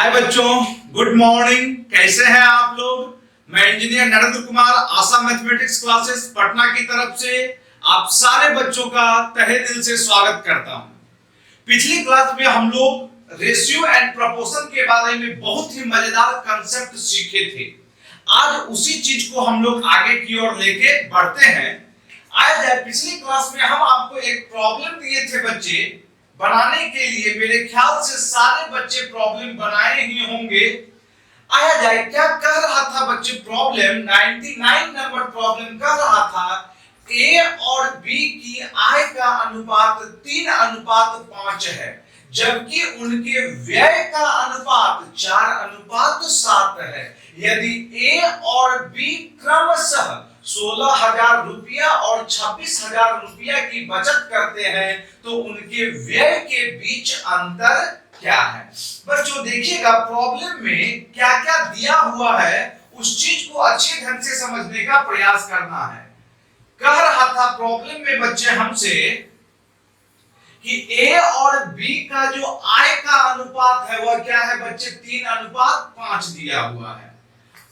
हाय बच्चों, good morning. कैसे हैं आप लोग? मैं इंजीनियर नरेंद्र कुमार आशा मैथमेटिक्स क्लासेस पटना की तरफ से आप सारे बच्चों का तहे दिल से स्वागत करता हूं। पिछली क्लास में हम लोग रेशियो एंड प्रोपोर्शन के बारे में बहुत ही मजेदार कंसेप्ट सीखे थे। आज उसी चीज को हम लोग आगे की ओर लेके बढ़ते हैं। आज पिछली क्लास में हम आपको एक प्रॉब्लम दिए थे बच्चे बनाने के लिए। मेरे ख्याल से सारे बच्चे प्रॉब्लम बनाए ही होंगे। आया जाए, क्या कह रहा था बच्चे? प्रॉब्लम 99 नंबर प्रॉब्लम कह रहा था ए और बी की आय का अनुपात 3:5 है, जबकि उनके व्यय का अनुपात 4:7 है। यदि ए और बी क्रमशः 16,000 रुपया और 26,000 रुपया की बचत करते हैं तो उनके व्यय के बीच अंतर क्या है? बच्चों देखिएगा, प्रॉब्लम में क्या क्या दिया हुआ है उस चीज को अच्छे ढंग से समझने का प्रयास करना है। कह रहा था प्रॉब्लम में बच्चे हमसे कि ए और बी का जो आय का अनुपात है वह क्या है बच्चे? 3:5 दिया हुआ है।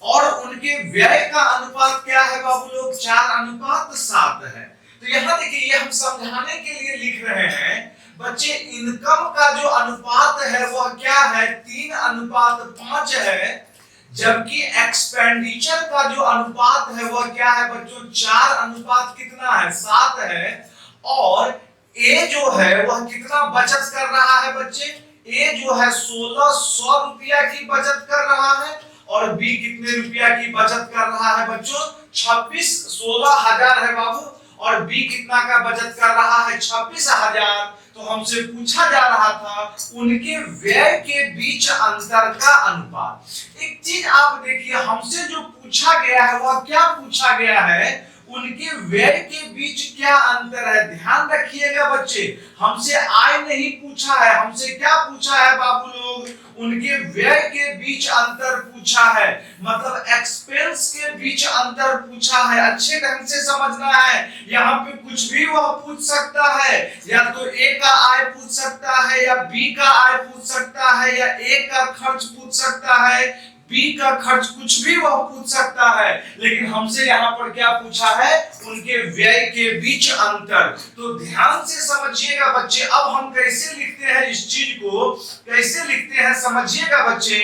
और उनके व्यय का अनुपात क्या है बाबू लोग? 4:7 है। तो यहां देखिए, ये हम समझाने के लिए लिख रहे हैं बच्चे, इनकम का जो अनुपात है वह क्या है? 3:5 है, जबकि एक्सपेंडिचर का जो अनुपात है वह क्या है बच्चों? 4:7 है। और ए जो है वह कितना बचत कर रहा है बच्चे? ए जो है 1600 रुपया की बचत कर रहा है और बी कितने रुपया की बचत कर रहा है बच्चों? 16,000 है बाबू, और बी कितना का बचत कर रहा है? 26,000। तो हमसे पूछा जा रहा था उनके व्यय के बीच अंतर का अनुपात। एक चीज आप देखिए, हमसे जो पूछा गया है वह क्या पूछा गया है? उनके व्यय के बीच क्या अंतर है। ध्यान रखिएगा बच्चे, हमसे आय नहीं पूछा है, हमसे क्या पूछा है बाबू लोग? उनके व्यय के बीच अंतर पूछा है, मतलब एक्सपेंस के बीच अंतर पूछा है। अच्छे ढंग से समझना है, यहाँ पे कुछ भी वह पूछ सकता है। या तो ए का आय पूछ सकता है, या बी का आय पूछ सकता है, या ए का खर्च पूछ सकता है, बी का खर्च, कुछ भी वह पूछ सकता है। लेकिन हमसे यहाँ पर क्या पूछा है? उनके व्यय के बीच अंतर। तो ध्यान से समझिएगा बच्चे, अब हम कैसे लिखते हैं इस चीज को, कैसे लिखते हैं समझिएगा बच्चे।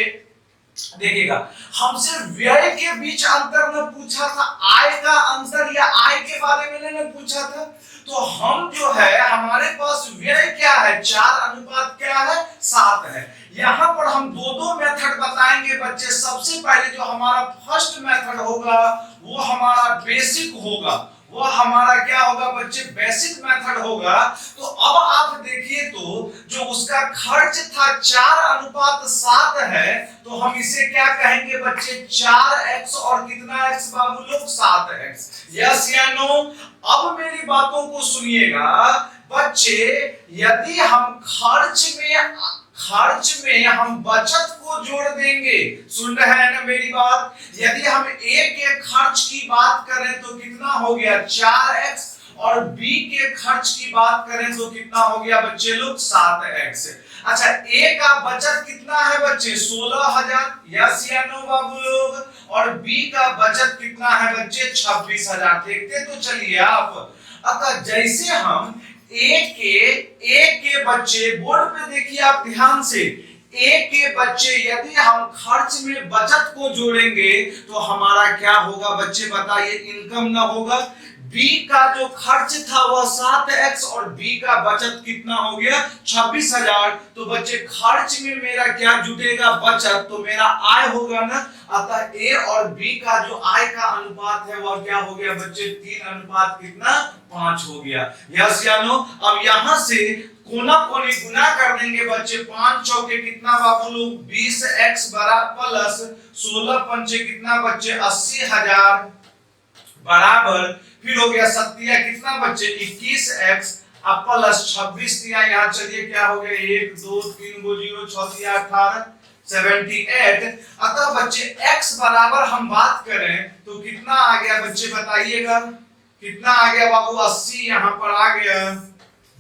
देखिएगा, हमसे व्यय के बीच अंतर न पूछा था, आय का अंतर या आय के बारे में नहीं पूछा था। तो हम जो है, हमारे पास व्यय क्या है? 4:7 है। यहां पर हम दो मेथड बताएंगे बच्चे। सबसे पहले जो हमारा फर्स्ट मेथड होगा वो हमारा बेसिक होगा, वो हमारा क्या होगा बच्चे? बेसिक मेथड होगा। तो अब आप देखिए, तो जो उसका खर्च था 4:7 है, तो हम इसे क्या कहेंगे बच्चे? 4x और कितना x बाबू लोग? 7x। यस या नो? अब मेरी बातों को सुनिएगा बच्चे, यदि हम खर्च में हम बचत को जोड़ देंगे, सुन रहे हैं ना मेरी बात? यदि हम ए के खर्च की बात करें तो कितना हो गया? 4x, और बी के खर्च की बात करें तो कितना हो गया बच्चे लोग? 7x। अच्छा, ए का बचत कितना है बच्चे? 16,000। यस या नो बाबू लोग? और बी का बचत कितना है बच्चे? 26,000। देखते तो चलिए आप। अतः जैसे हम ए के बच्चे, बोर्ड पे देखिए आप ध्यान से, ए के बच्चे यदि हम खर्च में बचत को जोड़ेंगे तो हमारा क्या होगा बच्चे? बताइए, इनकम ना होगा। बी का जो खर्च था वह 7x, और बी का बचत कितना हो गया? 26,000। तो बच्चे खर्च में मेरा क्या जुटेगा? बचत। तो मेरा आय होगा ना। अतः ए और बी का जो आय का अनुपात है वह क्या हो गया बच्चे? 3:5 हो गया। यस या नो? अब यहां से कोना कोनी गुना कर देंगे बच्चे। 5 चौके कितना बाबू लोग? 20x प्लस 16 पंचे कितना बच्चे? 80,000 बराबर, फिर हो गया 7 कितना बच्चे? 21x अब प्लस 26 दिया। यहाँ चलिए क्या हो गया? 1 2 3 0 6 18 78। अतः बच्चे x बराबर हम बात करें तो कितना आ गया बच्चे? बताइएगा कितना आ गया बाबू? 80 यहाँ पर आ गया।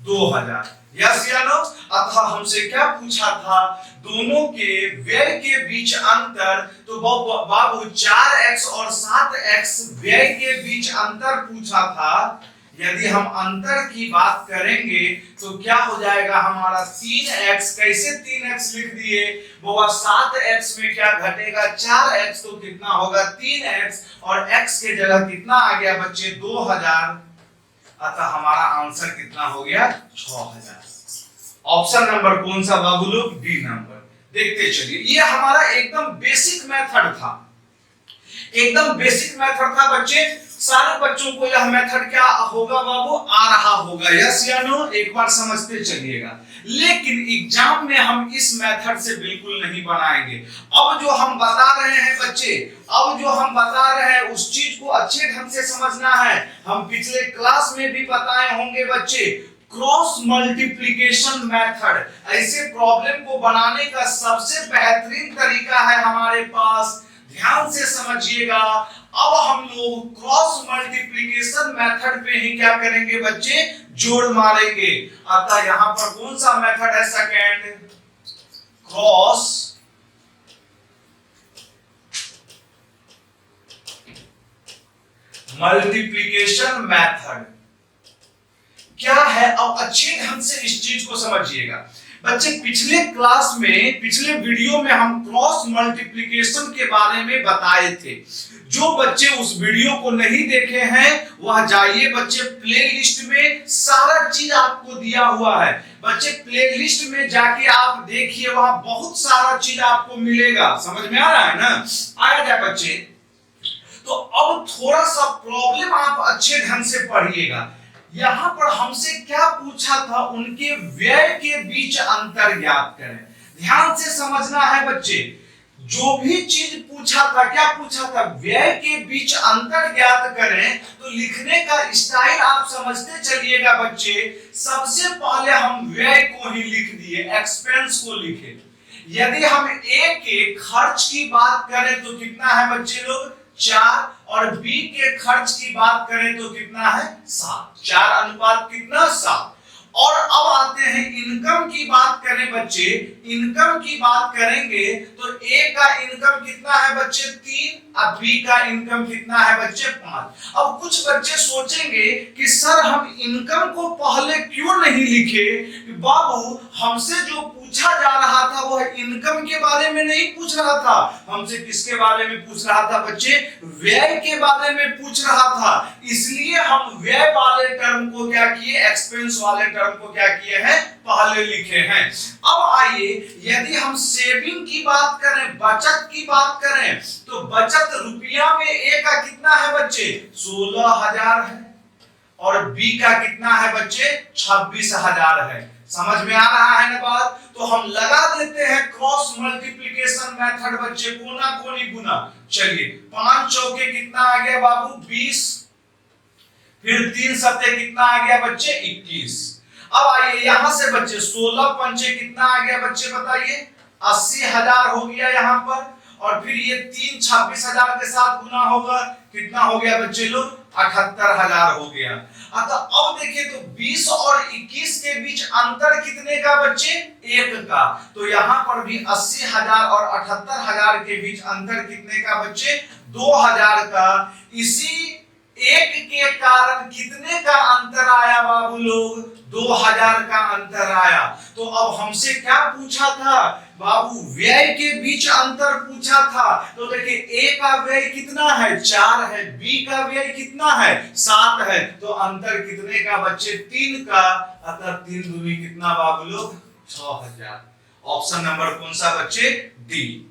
2000। यस या नो? अतः हमसे क्या पूछा था, दोनों के व्यय के बीच अंतर। तो बाबू 4x और 7x व्यय के बीच अंतर पूछा था। यदि हम अंतर की बात करेंगे तो क्या हो जाएगा हमारा 3x। कैसे 3x लिख दिए वो 7x में क्या घटेगा 4x, तो कितना होगा 3x, और x के जगह कितना आ गया बच्चे 2000। अतः हमारा आंसर कितना हो गया 6000। ऑप्शन नंबर कौन सा बाबू लोग? D number. देखते चलिए, ये हमारा एकदम बेसिक मेथड था, एकदम बेसिक मेथड था बच्चे। सारे बच्चों को यह मेथड क्या होगा बाबू? आ रहा होगा। यस या नो? एक बार समझते चलिएगा। लेकिन एग्जाम में हम इस मेथड से बिल्कुल नहीं बनाएंगे। अब जो हम बता रहे हैं बच्चे, अब जो हम बता रहे हैं उस चीज को अच्छे ढंग से समझना है। हम पिछले क्लास में भी बताए होंगे बच्चे, क्रॉस मल्टीप्लिकेशन मेथड। ऐसे प्रॉब्लम को बनाने का सबसे बेहतरीन तरीका है हमारे पास। ध्यान से समझिएगा। अब हम लोग क्रॉस मल्टीप्लिकेशन मेथड पे ही क्या करेंगे बच्चे? जोड़ मारेंगे। अतः यहां पर कौन सा मेथड है? सेकंड, क्रॉस मल्टीप्लिकेशन मेथड क्या है? अब अच्छे ढंग से इस चीज को समझिएगा बच्चे। पिछले क्लास में, पिछले वीडियो में हम क्रॉस मल्टीप्लिकेशन के बारे में बताए थे। जो बच्चे उस वीडियो को नहीं देखे हैं वह जाइए बच्चे प्लेलिस्ट में, सारा चीज आपको दिया हुआ है बच्चे। प्लेलिस्ट में जाके आप देखिए, वहां बहुत सारा चीज आपको मिलेगा। समझ में आ रहा है ना? आया जाए बच्चे। तो अब थोड़ा सा प्रॉब्लम आप अच्छे ढंग से पढ़िएगा। यहां पर हमसे क्या पूछा था? उनके व्यय के बीच अंतर ज्ञात करें। ध्यान से समझना है बच्चे। जो भी चीज पूछा था, क्या पूछा था? व्यय के बीच अंतर ज्ञात करें। तो लिखने का स्टाइल आप समझते चलिएगा बच्चे। सबसे पहले हम व्यय को ही लिख दिए, एक्सपेंस को लिखे। यदि हम ए के खर्च की बात करें तो कितना है बच्चे लोग? 4, और बी के खर्च की बात करें तो कितना है? 7। 4 अनुपात कितना? 7। और अब आते हैं इनकम की बात करें बच्चे। इनकम की बात करेंगे तो ए का इनकम कितना है बच्चे? 3, और बी का इनकम कितना है बच्चे? 5। अब कुछ बच्चे सोचेंगे कि सर हम इनकम को पहले क्यों नहीं लिखे? बाबू हमसे जो पूछा जा रहा था वह इनकम के बारे में नहीं पूछ रहा था। हमसे किसके बारे में पूछ रहा था बच्चे? व्यय के बारे में पूछ रहा था। इसलिए हम व्यय वाले टर्म को क्या किए? एक्सपेंस वाले टर्म को क्या किए हैं? पहले लिखे हैं। अब आइए, यदि हम सेविंग की बात करें, बचत की बात करें, तो बचत रुपया में ए का कितना है बच्चे? 16,000 है, और बी का कितना है बच्चे? 26,000 है। समझ में आ रहा है ना बात? तो हम लगा देते हैं क्रॉस मल्टीप्लिकेशन मेथड बच्चे, कोना कोनी गुना। चलिए 5 चौके कितना आ गया बाबू? 20। फिर 3 सत्ते कितना आ गया बच्चे? 21। अब आइए यहां से बच्चे 16 पंचे कितना आ गया बच्चे? बताइए 80,000 हो गया यहां पर। और फिर ये 3 26,000 के साथ गुना होगा, कितना हो गया बच्चे लोग? 78,000 हो गया। अतः अब देखिए तो 20 और 21 के बीच अंतर कितने का बच्चे? 1 का। तो यहाँ पर भी 80,000 और 78,000 के बीच अंतर कितने का बच्चे? 2,000 का। इसी 1 के कारण कितने का अंतर आया बाबू लोग? 2,000 का अंतर आया। तो अब हमसे क्या पूछा था बाबू? व्यय के बीच अंतर पूछा था। तो देखिए ए का व्यय कितना है? 4 है, बी का व्यय कितना है? 7 है। तो अंतर कितने का बच्चे? 3 का। अतः 3 दूनी कितना बाबू लोग? 6,000। ऑप्शन नंबर कौन सा बच्चे? डी।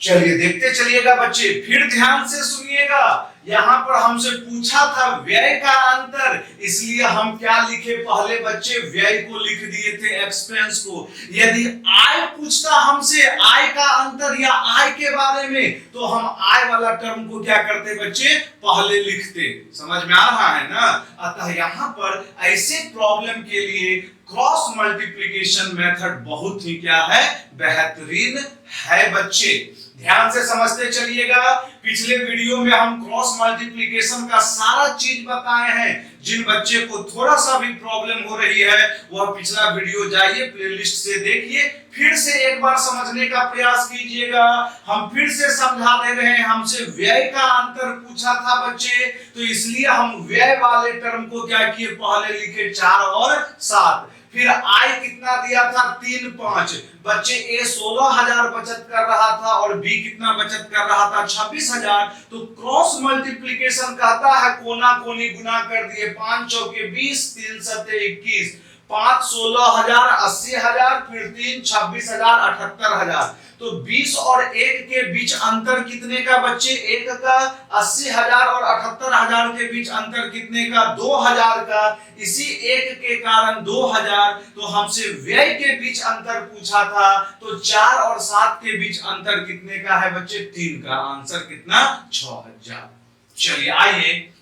चलिए देखते चलिएगा बच्चे, फिर ध्यान से सुनिएगा। यहां पर हमसे पूछा था व्यय का अंतर, इसलिए हम क्या लिखे? पहले बच्चे व्यय को लिख दिए थे, एक्सपेंस को। यदि आय पूछता हमसे आय का अंतर या आय के बारे में, तो हम आय वाला टर्म को क्या करते बच्चे? पहले लिखते। समझ में आ रहा है ना? अतः यहां पर ऐसे प्रॉब्लम के लिए क्रॉस मल्टीप्लिकेशन मेथड बहुत ही क्या है? बेहतरीन है बच्चे। ध्यान से समझते चलिएगा। पिछले वीडियो में हम क्रॉस मल्टीप्लिकेशन का सारा चीज बताए हैं। जिन बच्चे को थोड़ा सा भी प्रॉब्लम हो रही है वह पिछला वीडियो जाइए, प्लेलिस्ट से देखिए, फिर से एक बार समझने का प्रयास कीजिएगा। हम फिर से समझा दे रहे हैं। हमसे व्यय का अंतर पूछा था बच्चे, तो इसलिए हम व्यय वाले टर्म को क्या किए, पहले लिखे 4 और 7। फिर आय कितना दिया था, 3, 5। बच्चे ए 16,000 बचत कर रहा था और बी कितना बचत कर रहा था, 26,000। तो क्रॉस मल्टीप्लिकेशन कहता है कोना कोनी गुना कर दिए, 5 चौके 20, 3 सत्ते 21, 5 16,000 80,000, फिर 3 26,000 78,000। तो 20 और 1 के बीच अंतर कितने का बच्चे, 1 का। 80,000 और 78,000 के बीच अंतर कितने का, 2,000 का। इसी 1 के कारण 2,000। तो हमसे व्यय के बीच अंतर पूछा था, तो 4 और 7 के बीच अंतर कितने का है बच्चे, 3 का। आंसर कितना, 6,000। चलिए आइए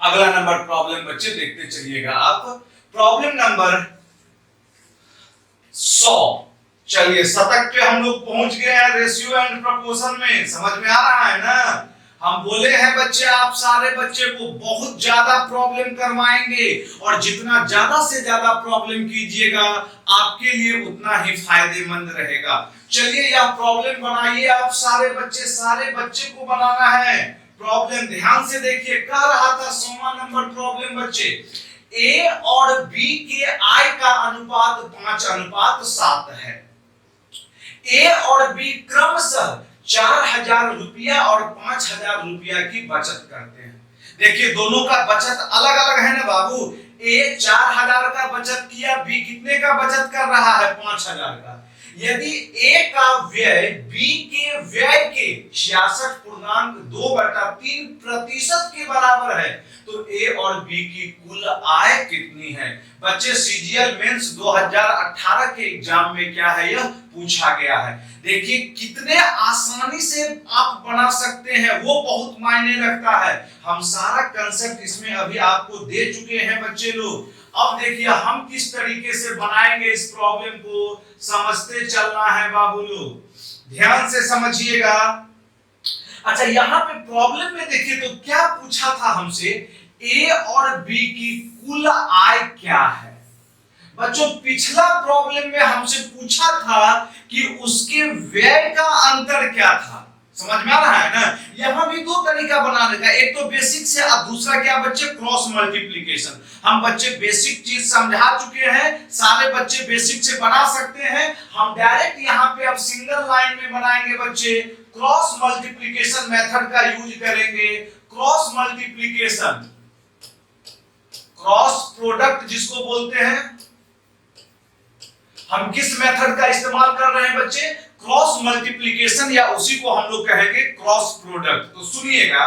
अगला नंबर प्रॉब्लम बच्चे देखते चलिएगा आप। Problem number 100। चलिए शतक पे हम लोग पहुंच गए हैं रेशियो एंड प्रोपोर्शन में। समझ में आ रहा है ना। हम बोले हैं बच्चे आप सारे बच्चे को बहुत ज्यादा प्रॉब्लम करवाएंगे, और जितना ज्यादा से ज्यादा प्रॉब्लम कीजिएगा आपके लिए उतना ही फायदेमंद रहेगा। चलिए यह प्रॉब्लम बनाइए आप सारे बच्चे को बनाना है। प्रॉब्लम ध्यान से देखिए। कह रहा था 100वां नंबर प्रॉब्लम बच्चे, ए और बी के आय का अनुपात 5:7 है। ए और बी क्रमशः 4,000 रुपया और 5,000 रुपया की बचत करते हैं। देखिए दोनों का बचत अलग अलग है ना बाबू। ए 4,000 का बचत किया, बी कितने का बचत कर रहा है, 5,000 का। यदि ए का व्यय बी के व्यय के 66.2/3% के बराबर है, तो ए और बी की कुल आय कितनी है। बच्चे सीजीएल मेंस 2018 के एग्जाम में क्या है, यह पूछा गया है। देखिए कितने आसानी से आप बना सकते हैं, वो बहुत मायने रखता है। हम सारा कंसेप्ट इसमें अभी आपको दे चुके हैं बच्चे लोग। अब देखिए हम किस तरीके से बनाएंगे इस प्रॉब्लम को, समझते चलना है बाबू लोग, ध्यान से समझिएगा। अच्छा यहाँ पे प्रॉब्लम में देखिए तो क्या पूछा था हमसे, ए और बी की कुल आय क्या है। बच्चों पिछला प्रॉब्लम में हमसे पूछा था कि उसके व्यय का अंतर क्या था। समझ में आ रहा है ना। यहां भी दो तरीका बनाने का, एक तो बेसिक से और दूसरा क्या बच्चे, क्रॉस मल्टीप्लिकेशन। हम बच्चे बेसिक चीज समझा चुके हैं, सारे बच्चे बेसिक से बना सकते हैं। हम डायरेक्ट यहां पे अब सिंगल लाइन में बनाएंगे बच्चे, क्रॉस मल्टीप्लिकेशन मेथड का यूज करेंगे। क्रॉस मल्टीप्लिकेशन, क्रॉस प्रोडक्ट जिसको बोलते हैं, हम किस मेथड का इस्तेमाल कर रहे हैं बच्चे, क्रॉस मल्टीप्लिकेशन, या उसी को हम लोग कहेंगे क्रॉस प्रोडक्ट। तो सुनिएगा,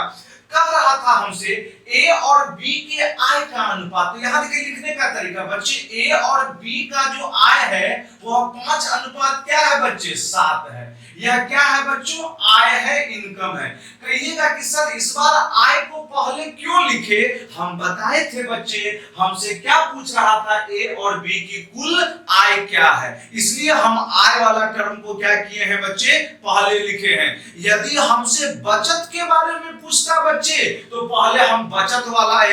कह रहा था हमसे ए और बी के आय का अनुपात। तो यहां देखिए लिखने का तरीका बच्चे, ए और बी का जो आय है वह 5 क्या है बच्चे, 7 है। यह क्या है बच्चों, आय है, इनकम है। कहिएगा कि सर इस बार आय को पहले क्यों लिखे। हम बताए थे बच्चे, हमसे क्या पूछ रहा था, ए और बी की कुल आय क्या है, इसलिए हम आय वाला टर्म को क्या किए हैं बच्चे, पहले लिखे हैं। यदि हमसे बचत के बारे में पूछता बच्चे, तो पहले हम बचत वाला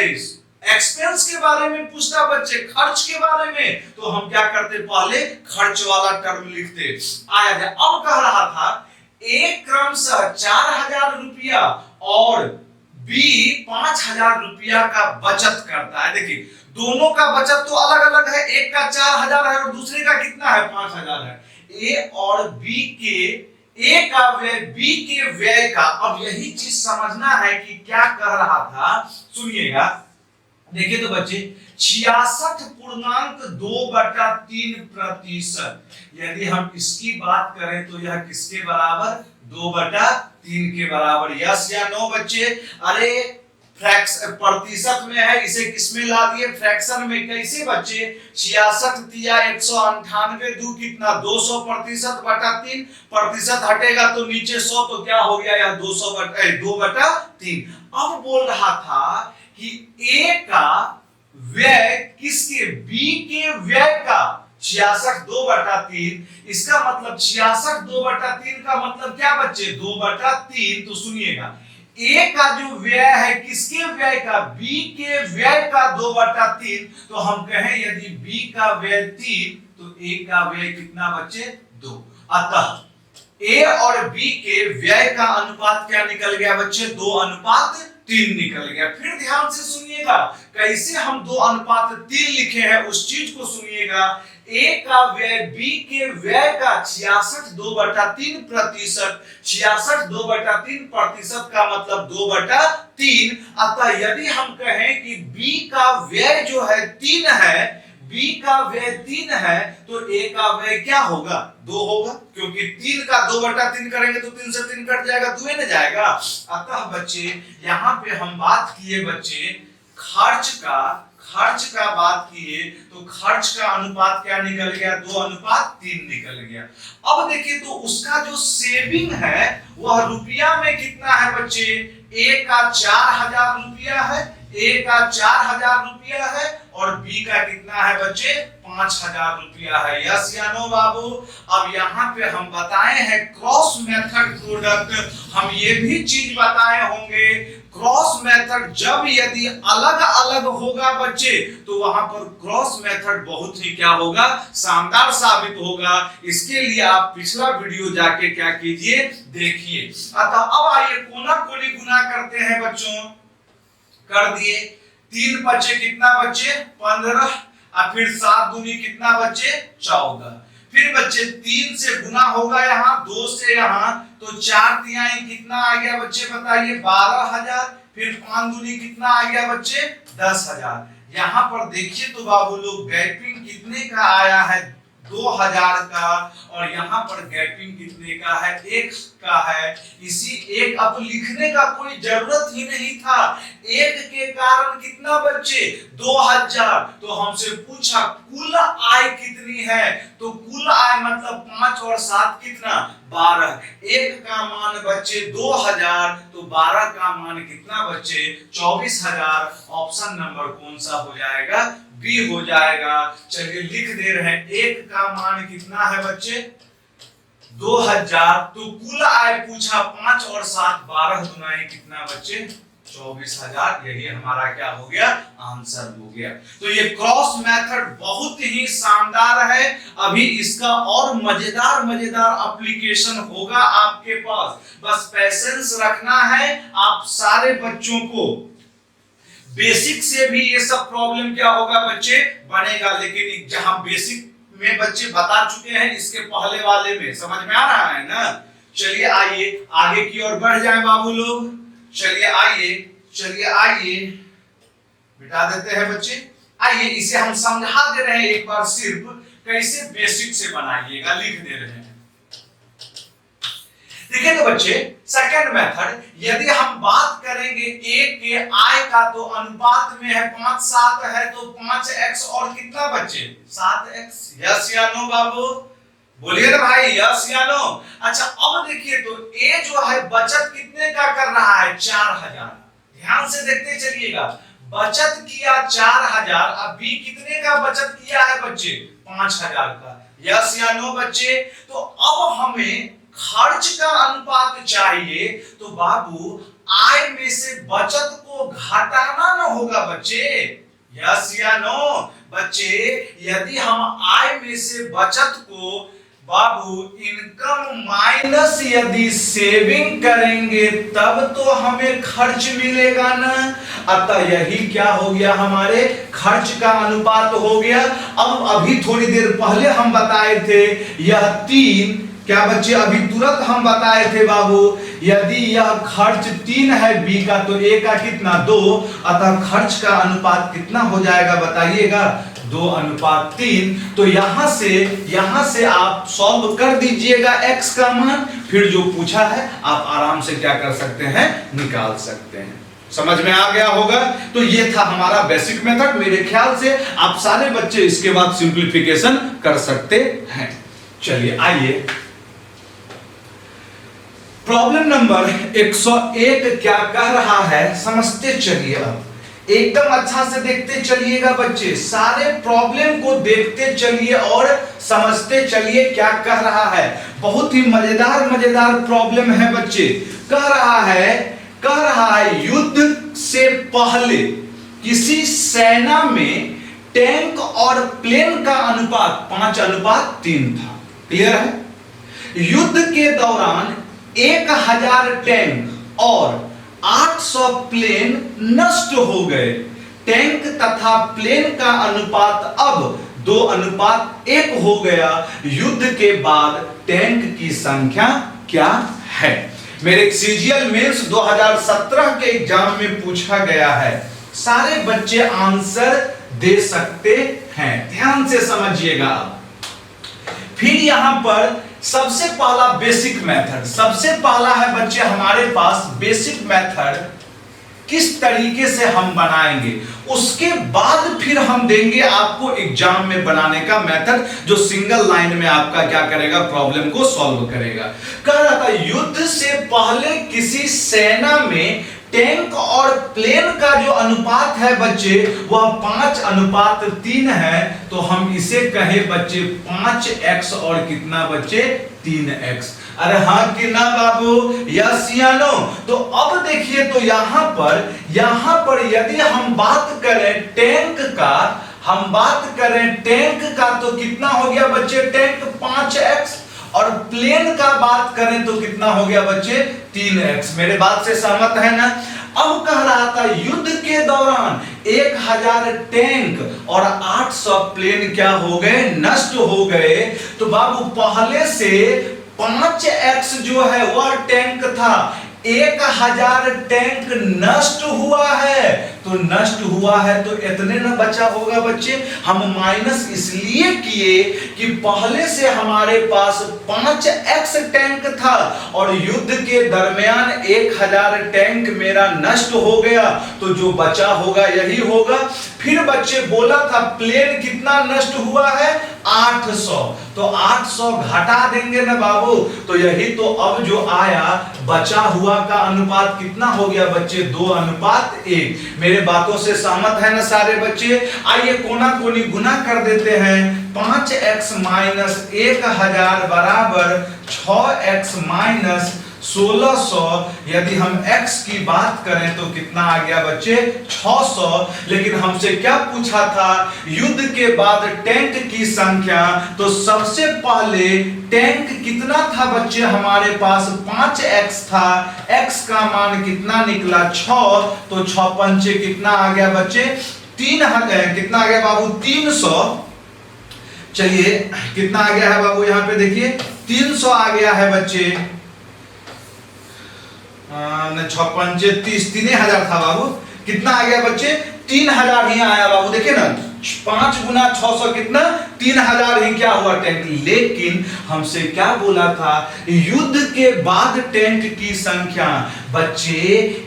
एक्सपेंस के बारे में पूछता बच्चे, खर्च के बारे में, तो हम क्या करते, पहले खर्च वाला टर्म लिखते। आया जाए। अब कह रहा था ए क्रमशः 4,000 रुपया और बी 5,000 रुपया का बचत करता है। देखिए दोनों का बचत तो अलग अलग है, एक का 4,000 है और दूसरे का कितना है, 5,000 है। ए और बी के, ए का व्यय बी के व्यय का। अब यही चीज समझना है कि क्या कह रहा था, सुनिएगा। देखिए तो बच्चे 66.2/3%। यदि हम इसकी बात करें तो यह किसके बराबर, 2/3 के बराबर। यस या नो बच्चे। अरे प्रतिशत में है, इसे किसमें ला दिए, फ्रैक्शन में। कैसे बच्चे, 66 तिया 198, 2 कितना, 200%/3। प्रतिशत हटेगा तो नीचे 100, तो क्या हो गया, यह 2/3। अब बोल रहा था कि ए का व्यय किसके, बी के व्यय का 66/2/3। इसका मतलब 66/2/3 का मतलब क्या बच्चे? 2/3। तो सुनिएगा, ए का जो व्यय है, किसके व्यय का? बी के व्यय का 2/3। तो हम कहें यदि बी का व्यय 3 तो ए का व्यय कितना बच्चे? 2। अतः ए और बी के व्यय का अनुपात क्या निकल गया बच्चे? 2/3 निकल गया। फिर ध्यान से सुनिएगा, कैसे हम 2/3 लिखे हैं उस चीज को सुनिएगा। ए का व्यय बी के व्यय का 66/2/3%। 66/2/3% का मतलब 2/3। अतः यदि हम कहें कि बी का व्यय जो है 3 है, बी का व्यय 3 है, तो ए का व्यय क्या होगा? 2 होगा, क्योंकि 3 का 2/3 करेंगे तो 3 से 3 कट जाएगा, 2 न जाएगा। अतः बच्चे यहाँ पे हम बात किए बच्चे खर्च का बात किए, तो खर्च का अनुपात क्या निकल गया? 2/3 निकल गया। अब देखिए, तो उसका जो सेविंग है वह रुपया में कितना है बच्चे? ए का 4000 रुपया है, ए का 4000 रुपया है, और बी का कितना है बच्चे? 5000 रुपया है। यस या नो बाबू? अब यहाँ पे हम बताए हैं क्रॉस मेथड प्रोडक्ट, हम ये भी चीज बताए होंगे, क्रॉस मेथड जब यदि अलग अलग होगा बच्चे, तो वहां पर क्रॉस मेथड बहुत ही क्या होगा? शानदार साबित होगा। इसके लिए आप पिछला वीडियो जाके क्या कीजिए? देखिए। अतः अब आइए कोना कोनी गुना करते हैं बच्चों। कर दिए, 3 बच्चे कितना बच्चे? 15, और फिर 7 दूनी कितना बच्चे? 14। फिर बच्चे 3 से गुना होगा यहाँ, 2 से यहाँ, तो 4 तिहाई कितना आ गया बच्चे? बताइए 12000। फिर 5 दूनी कितना आ गया बच्चे? 10000। यहाँ पर देखिए तो बाबू लोग, गैपिंग कितने का आया है? 2000 का। और यहाँ पर गैपिंग कितने का है? 1 का है। इसी एक, अब तो लिखने का कोई जरूरत ही नहीं था। 1 के कारण कितना बच्चे? 2000। तो हमसे पूछा कुल आय कितनी है, तो कुल आय मतलब 5 और 7 कितना? 12। 1 का मान बच्चे 2000, तो 12 का मान कितना बच्चे? 24000। ऑप्शन नंबर कौन सा हो जाएगा? बी हो जाएगा। चलिए लिख दे रहे हैं, 1 का मान कितना है बच्चे? 2000। तो कुल आय पूछा 5 और 7, 12 दुनाई कितना बच्चे? 24000। यही हमारा क्या हो गया? आंसर हो गया। तो ये क्रॉस मेथड बहुत ही शानदार है। अभी इसका और मजेदार एप्लीकेशन होगा आपके पास, बस पेशेंस रखना है आप सारे बच्चों को। बेसिक से भी ये सब प्रॉब्लम क्या होगा बच्चे? बनेगा। लेकिन जहां बेसिक में बच्चे बता चुके हैं, इसके पहले वाले में समझ में आ रहा है ना? चलिए आइए आगे की ओर बढ़ जाएं बाबू लोग। चलिए आइए बिठा देते हैं बच्चे। आइए इसे हम समझा दे रहे हैं एक बार, सिर्फ कैसे बेसिक से बनाइएगा, लिख दे रहे हैं। देखिए तो बच्चे, सेकंड मेथड, यदि हम बात करेंगे ए के आय का, तो अनुपात में है 5-7 है, तो 5x और कितना बच्चे? 7x। यस या नो बाबू? बोलिए ना भाई, यस या नो? अच्छा अब देखिए तो ए जो है बचत कितने का कर रहा है? 4000। ध्यान से देखते चलिएगा, बचत किया 4000। अब बी कितने का बचत किया है बच्चे? 5000 का। यस या नो बच्चे? तो अब हमें खर्च का अनुपात चाहिए, तो बाबू आय में से बचत को घटाना ना होगा बच्चे। यस या नो बच्चे? यदि हम आय में से बचत को बाबू इनकम माइनस यदि सेविंग करेंगे, तब तो हमें खर्च मिलेगा ना। अतः यही क्या हो गया? हमारे खर्च का अनुपात हो गया। अब अभी थोड़ी देर पहले हम बताए थे यह 3, क्या बच्चे? अभी तुरंत हम बताए थे बाबू, यदि यह खर्च 3 है बी का, तो ए का कितना? 2। अतः खर्च का अनुपात कितना हो जाएगा बताइएगा? 2/3। तो यहां से आप सॉल्व कर दीजिएगा x का मान, फिर जो पूछा है आप आराम से क्या कर सकते हैं? निकाल सकते हैं। समझ में आ गया होगा? तो ये था हमारा बेसिक मेथड। मेरे ख्याल से आप सारे बच्चे इसके बाद सिंप्लीफिकेशन कर सकते हैं। चलिए आइए, प्रॉब्लम नंबर 101 क्या कह रहा है समझते चलिए। अब एकदम अच्छा से देखते चलिएगा बच्चे, सारे प्रॉब्लम को देखते चलिए और समझते चलिए क्या कह रहा है। बहुत ही मजेदार मजेदार प्रॉब्लम है बच्चे। कह रहा है युद्ध से पहले किसी सेना में टैंक और प्लेन का अनुपात 5:3 था। क्लियर है? युद्ध के दौरान 1000 टैंक और 800 प्लेन नष्ट हो गए। टैंक तथा प्लेन का अनुपात अब 2:1 हो गया। युद्ध के बाद टैंक की संख्या क्या है? मेरे सीजीएल मेंस 2017 के एग्जाम में पूछा गया है। सारे बच्चे आंसर दे सकते हैं, ध्यान से समझिएगा। फिर यहां पर सबसे पहला बेसिक मेथड, सबसे पहला है बच्चे हमारे पास बेसिक मेथड, किस तरीके से हम बनाएंगे। उसके बाद फिर हम देंगे आपको एग्जाम में बनाने का मेथड, जो सिंगल लाइन में आपका क्या करेगा, प्रॉब्लम को सॉल्व करेगा। कह रहा था युद्ध से पहले किसी सेना में टैंक और प्लेन का जो अनुपात है बच्चे वह 5:3 है। तो हम इसे कहे बच्चे 5x और कितना बच्चे 3x। अरे हाँ कि ना बाबू, यस या नो? तो अब देखिए, तो यहां पर यदि हम बात करें टैंक का, तो कितना हो गया बच्चे टैंक 5x, और प्लेन का बात करें तो कितना हो गया बच्चे 3x। मेरे बात से सहमत है ना? अब कह रहा था युद्ध के दौरान 1000 टैंक और 800 प्लेन क्या हो गए, नष्ट हो गए। तो बाबू पहले से 5x जो है वह टैंक था, 1000 टैंक नष्ट हुआ है। तो नष्ट हुआ है तो इतने न बचा होगा बच्चे। हम माइनस इसलिए किए कि पहले से हमारे पास 5x टैंक था और युद्ध के दरमियान 1000 टैंक मेरा नष्ट हो गया, तो जो बचा होगा यही होगा। फिर बच्चे बोला था प्लेन कितना नष्ट हुआ है, 800। तो 800 घटा देंगे ना बाबू, तो यही तो अब जो आया बचा हुआ का अनुपात कितना हो गया बच्चे, 2:1। मेरे बातों से सहमत है ना सारे बच्चे? आइए कोना कोनी गुना कर देते हैं। 5x माइनस 1000 बराबर 6x माइनस 1600। यदि हम x की बात करें तो कितना आ गया बच्चे, 600। लेकिन हमसे क्या पूछा था, युद्ध के बाद टैंक की संख्या। तो सबसे पहले टैंक कितना था बच्चे, हमारे पास 5x था। x का मान कितना निकला, 6। तो 6 पंचे कितना आ गया बच्चे, 3000। कितना आ गया बाबू, 300। चलिए कितना आ गया है बाबू, यहां पे देखिए 300 आ गया है बच्चे। 6 पंचे 30, 3000 था बाबू। कितना आ गया बच्चे, 3000 ही आया बाबू। देखिए ना, 5 गुना 600 कितना, 3000 ही क्या हुआ टैंक। लेकिन हमसे क्या बोला था, युद्ध के बाद टैंक की संख्या। बच्चे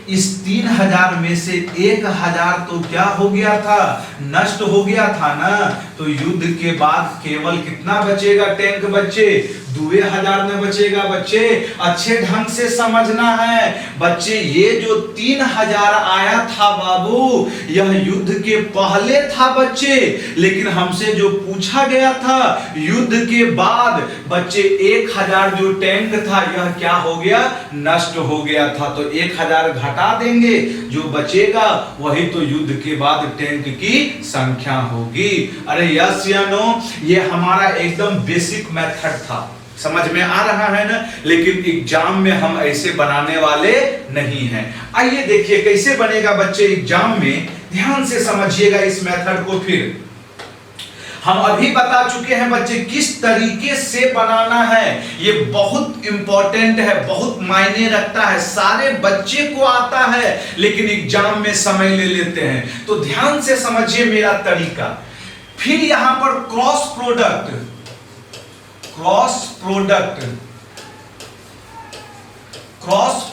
इस 3000 में से 1000 तो क्या हो गया था, नष्ट हो गया था ना। तो युद्ध के बाद केवल कितना बचेगा टैंक बच्चे, 2000 में बचेगा बच्चे। अच्छे ढंग से समझना है बच्चे, ये जो 3000 आया था बाबू, यह युद्ध के पहले था बच्चे। लेकिन हमसे जो पूछा गया था युद्ध के बाद बच्चे, 1000 जो टैंक था यह क्या हो गया, नष्ट हो गया था। तो 1000 घटा देंगे, जो बचेगा वही तो युद्ध के बाद टैंक की संख्या होगी। अरे यस या नो? ये हमारा एकदम बेसिक मेथड था, समझ में आ रहा है ना? लेकिन एग्जाम में हम ऐसे बनाने वाले नहीं हैं। आइए देखिए कैसे बनेगा बच्चे एग्जाम में, ध्यान से समझिएगा इस मेथड को। फिर हम अभी बता चुके हैं बच्चे किस तरीके से बनाना है। ये बहुत इंपॉर्टेंट है, बहुत मायने रखता है, सारे बच्चे को आता है लेकिन एग्जाम में समय ले लेते हैं। तो ध्यान से समझिए मेरा तरीका। फिर यहां पर क्रॉस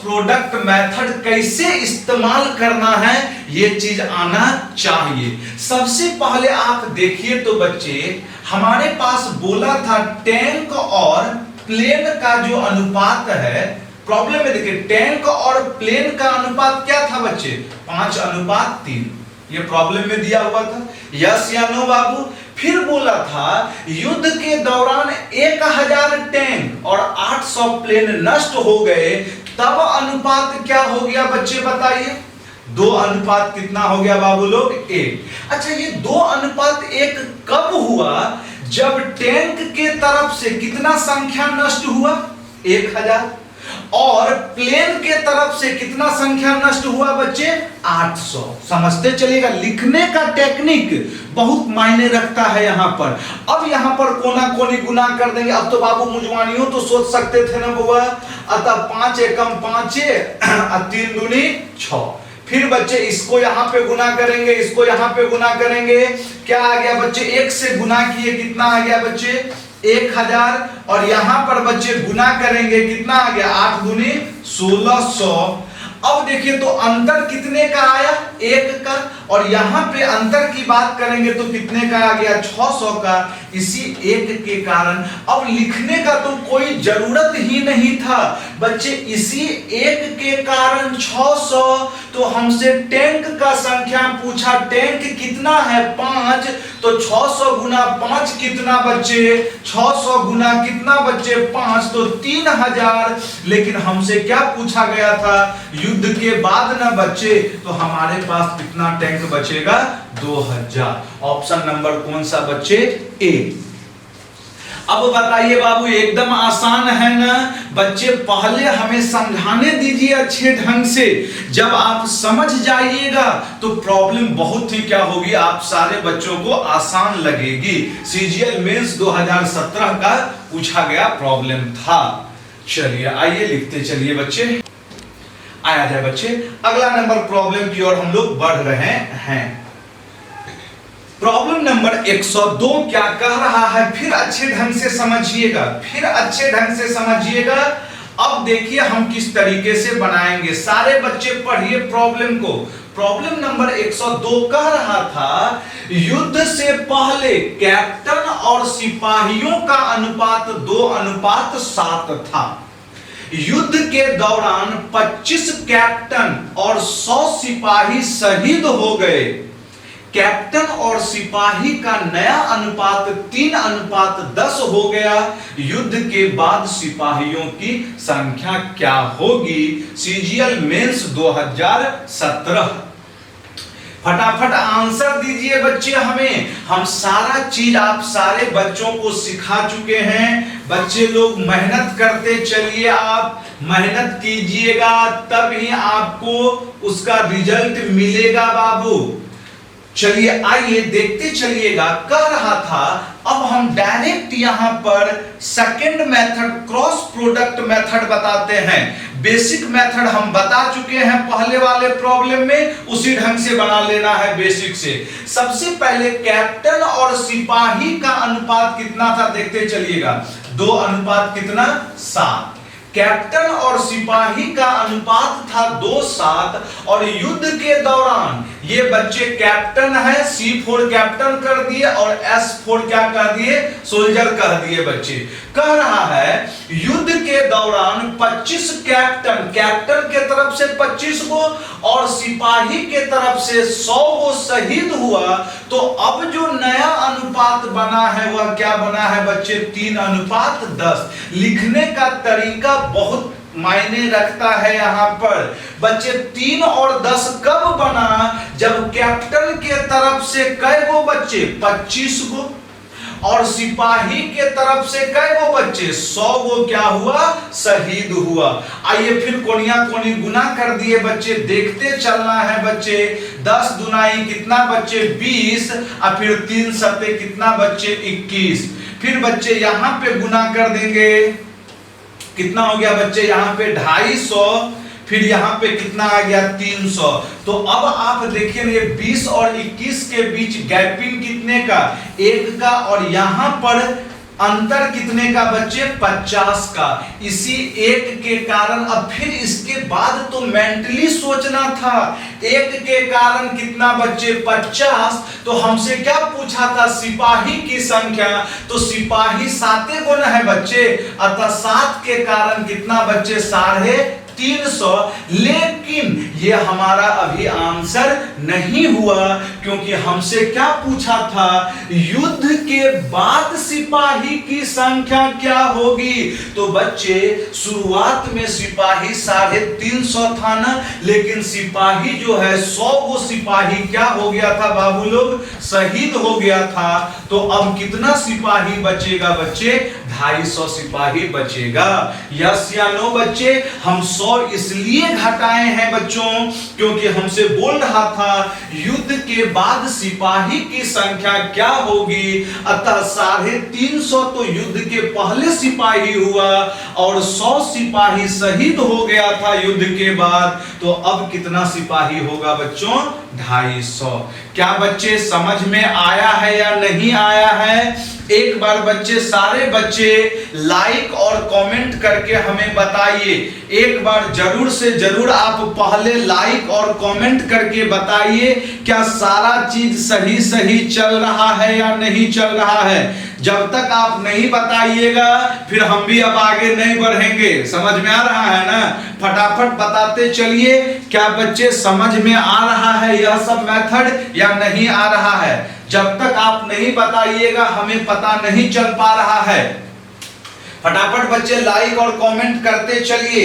प्रोडक्ट मेथड कैसे इस्तेमाल करना है, ये चीज आना चाहिए। सबसे पहले आप देखिए तो बच्चे, हमारे पास बोला था टैंक और प्लेन का जो अनुपात है। प्रॉब्लम में देखिए, टैंक और प्लेन का अनुपात क्या था बच्चे, 5:3। ये प्रॉब्लम में दिया हुआ था, यस या नो बाबू। फिर बोला था युद्ध के दौरान 1000 टैंक और 800 प्लेन नष्ट हो गए, तब अनुपात क्या हो गया बच्चे बताइए? 2 अनुपात कितना हो गया बाबू लोग? 1। अच्छा, ये 2 अनुपात 1 कब हुआ? जब टैंक के तरफ से कितना संख्या नष्ट हुआ? 1000। और प्लेन के तरफ से कितना संख्या नष्ट हुआ बच्चे? 800। समझते चलिएगा, लिखने का टेक्निक बहुत मायने रखता है यहां पर। अब यहां पर कोना कोनी गुना कर देंगे। अब तो बाबू मुजवानियों तो सोच सकते थे ना बुआ, अतः 5 एकम 5 और 3 दूनी 6। फिर बच्चे इसको यहां पे गुना करेंगे, इसको यहां पे गुना करेंगे, क्या आ गया बच्चे? 1 से गुना किए कितना आ गया बच्चे? 1000। और यहां पर बच्चे गुना करेंगे कितना आ गया? 8 दूनी 1600। अब देखिए तो अंतर कितने का आया? 1 का। और यहां पे अंतर की बात करेंगे तो कितने का आ गया? 600 का। इसी 1 के कारण अब लिखने का तो कोई जरूरत ही नहीं था बच्चे, इसी 1 के कारण 600। तो हमसे टैंक का संख्या पूछा, टैंक कितना है? 5। तो 600 गुना 5 कितना बच्चे? 600 गुना कितना बच्चे? 5, तो 3000। लेकिन हमसे क्या पूछा गया था? युद्ध के बाद ना बच्चे, तो हमारे पास कितना टैंक बचेगा? 2000। ऑप्शन नंबर कौन सा बच्चे? ए। अब बताइए बाबू, एकदम आसान है ना बच्चे? पहले हमें समझाने दीजिए अच्छे ढंग से, जब आप समझ जाइएगा तो प्रॉब्लम बहुत ही क्या होगी, आप सारे बच्चों को आसान लगेगी। सीजीएल मेंस 2017 का पूछा गया प्रॉब्लम था। चलिए आइए लिखते चलिए बच्चे, आया जाए बच्चे। अगला नंबर प्रॉब्लम की ओर हम लोग बढ़ रहे हैं। प्रॉब्लम नंबर 102 क्या कह रहा है? फिर अच्छे ढंग से समझिएगा, फिर अच्छे ढंग से समझिएगा। अब देखिए हम किस तरीके से बनाएंगे। सारे बच्चे पढ़िए प्रॉब्लम को। प्रॉब्लम नंबर 102 कह रहा था, युद्ध से पहले कैप्टन और सिपाहियों का अनुपात 2:7 था। युद्ध के दौरान 25 कैप्टन और 100 सिपाही शहीद हो गए। कैप्टन और सिपाही का नया अनुपात 3:10 हो गया। युद्ध के बाद सिपाहियों की संख्या क्या होगी? CGL mains 2017। फटाफट आंसर दीजिए बच्चे हमें। हम सारा चीज आप सारे बच्चों को सिखा चुके हैं। बच्चे लोग मेहनत करते चलिए, आप मेहनत कीजिएगा तब ही आपको उसका रिजल्ट मिलेगा बाबू। चलिए आइए देखते चलिएगा। कह रहा था अब हम डायरेक्ट यहां पर second method, cross product method बताते हैं। बेसिक मेथड हम बता चुके हैं पहले वाले प्रॉब्लम में, उसी ढंग से बना लेना है बेसिक से। सबसे पहले कैप्टन और सिपाही का अनुपात कितना था देखते चलिएगा। 2:7। कैप्टन और सिपाही का अनुपात था 2:7। और युद्ध के दौरान ये बच्चे कैप्टन है, C4 कैप्टन कर दिए और S4 क्या कर दिए? सोल्जर कर दिए बच्चे। कह रहा है युद्ध के दौरान 25 कैप्टन, कैप्टन के तरफ से 25 गो और सिपाही के तरफ से 100 गो शहीद हुआ। तो अब जो नया अनुपात बना है वह क्या बना है बच्चे? 3:10। लिखने का तरीका बहुत मायने रखता है यहां पर बच्चे। 3 और 10 कब बना? जब कैप्टन के तरफ से कै गो बच्चे? 25 गो। और सिपाही के तरफ से कै गो बच्चे? 100 गो क्या हुआ? शहीद हुआ। आइए फिर कोनिया कोनी गुना कर दिए बच्चे, देखते चलना है बच्चे। 10 दुनाई कितना बच्चे? 20। और फिर 3 सत्ते कितना बच्चे? 21। फिर बच्चे यहां पे गुना कर देंगे, कितना हो गया बच्चे? यहाँ पे 250। फिर यहाँ पे कितना आ गया? 300। तो अब आप देखिए ये 20 और 21 के बीच गैपिंग कितने का? 1 का। और यहां पर अंतर कितने का बच्चे? 50 का। इसी 1 के कारण अब फिर इसके बाद तो मेंटली सोचना था। 1 के कारण कितना बच्चे? 50। तो हमसे क्या पूछा था? सिपाही की संख्या। तो सिपाही 7 गुना है बच्चे, अतः 7 के कारण कितना बच्चे? 3.5 300, लेकिन ये हमारा अभी आंसर नहीं हुआ, क्योंकि हमसे क्या पूछा था, युद्ध के बाद सिपाही की संख्या क्या होगी। तो बच्चे शुरुआत में सिपाही 350 था ना, लेकिन सिपाही जो है 100 वो सिपाही क्या हो गया था बाबू लोग, शहीद हो गया था। तो अब कितना सिपाही बचेगा बच्चे, 250 सिपाही बचेगा। यस या नो बच्चे, हम 100 इसलिए घटाए हैं बच्चों, क्योंकि हमसे बोल रहा था युद्ध के बाद सिपाही की संख्या क्या होगी। अतः 350 तो युद्ध के पहले सिपाही हुआ और 100 सिपाही शहीद हो गया था युद्ध के बाद। तो अब कितना सिपाही होगा बच्चों, 250। क्या बच्चे समझ में आया है या नहीं आया है? एक बार बच्चे, सारे बच्चे लाइक और कमेंट करके हमें बताइए। एक बार जरूर से जरूर आप पहले लाइक और कमेंट करके बताइए, क्या सारा चीज सही सही चल रहा है या नहीं चल रहा है। जब तक आप नहीं बताइएगा फिर हम भी अब आगे नहीं बढ़ेंगे। समझ में आ रहा है ना? फटाफट बताते चलिए, क्या बच्चे समझ में आ रहा है यह सब मेथड या नहीं आ रहा है? जब तक आप नहीं बताइएगा हमें पता नहीं चल पा रहा है। फटाफट बच्चे लाइक और कमेंट करते चलिए,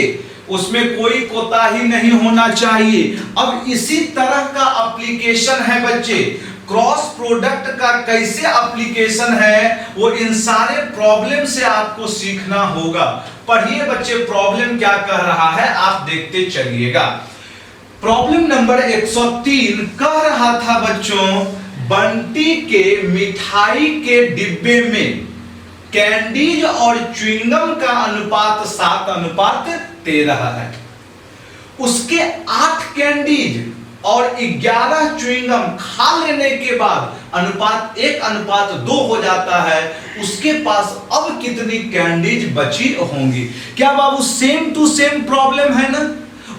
उसमें कोई कोताही नहीं होना चाहिए। अब इसी तरह का एप्लीकेशन है बच्चे, क्रॉस प्रोडक्ट का कैसे एप्लीकेशन है, वो इन सारे प्रॉब्लम से आपको सीखना होगा। पढ़िए बच्चे, प्रॉब्लम क्या कह रहा है आप देखते चलिएगा। प्रॉब्लम नंबर 103 कह रहा था बच्चों, बंटी के मिठाई के डिब्बे में कैंडीज और च्युइंगम का अनुपात 7:13 है। उसके 8 कैंडीज और 11 च्युइंगम खा लेने के बाद अनुपात 1:2 हो जाता है। उसके पास अब कितनी कैंडीज बची होंगी? क्या बाबू सेम टू सेम प्रॉब्लम है ना?